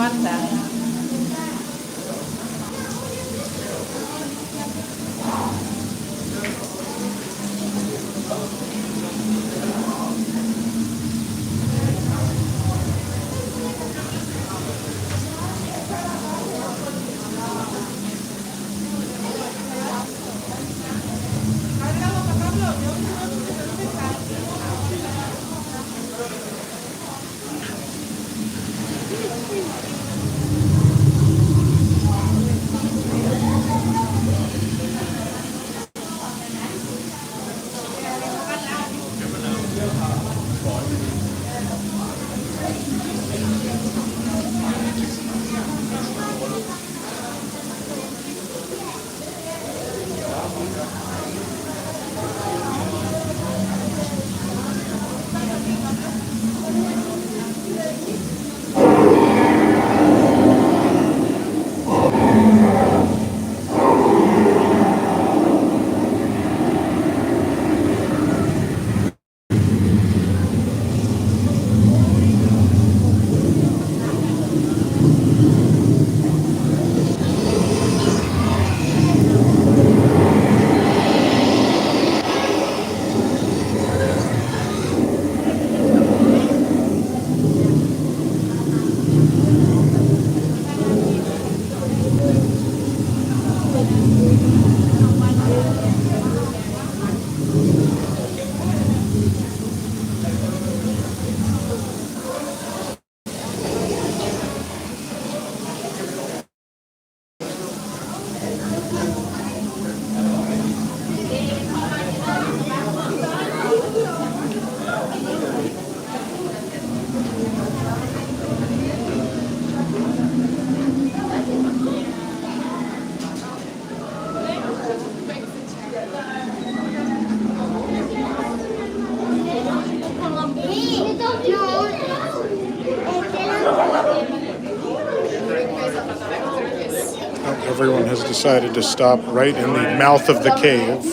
Everyone has decided to stop right in the mouth of the cave,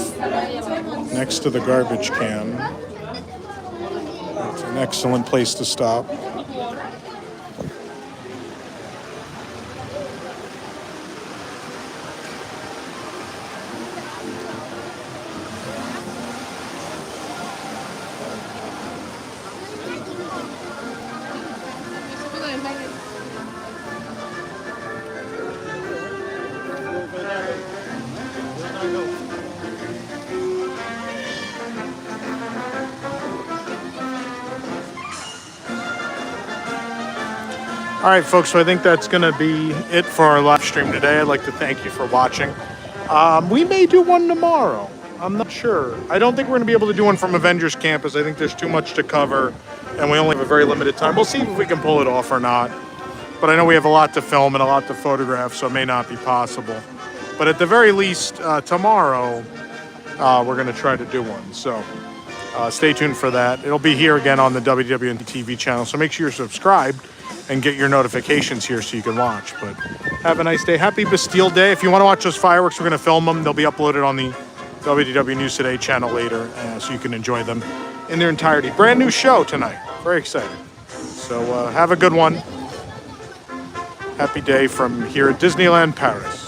next to the garbage can. It's an excellent place to stop. All right, folks, so I think that's going to be it for our live stream today. I'd like to thank you for watching. We may do one tomorrow. I'm not sure. I don't think we're going to be able to do one from Avengers Campus. I think there's too much to cover, and we only have a very limited time. We'll see if we can pull it off or not. But I know we have a lot to film and a lot to photograph, so it may not be possible. But at the very least, tomorrow, we're going to try to do one. So stay tuned for that. It'll be here again on the WDWNT TV channel, so make sure you're subscribed and get your notifications here so you can watch. But have a nice day. Happy Bastille Day. If you want to watch those fireworks, we're going to film them. They'll be uploaded on the WDW News Today channel later, so you can enjoy them in their entirety. Brand new show tonight. Very excited. So have a good one. Happy day from here at Disneyland, Paris.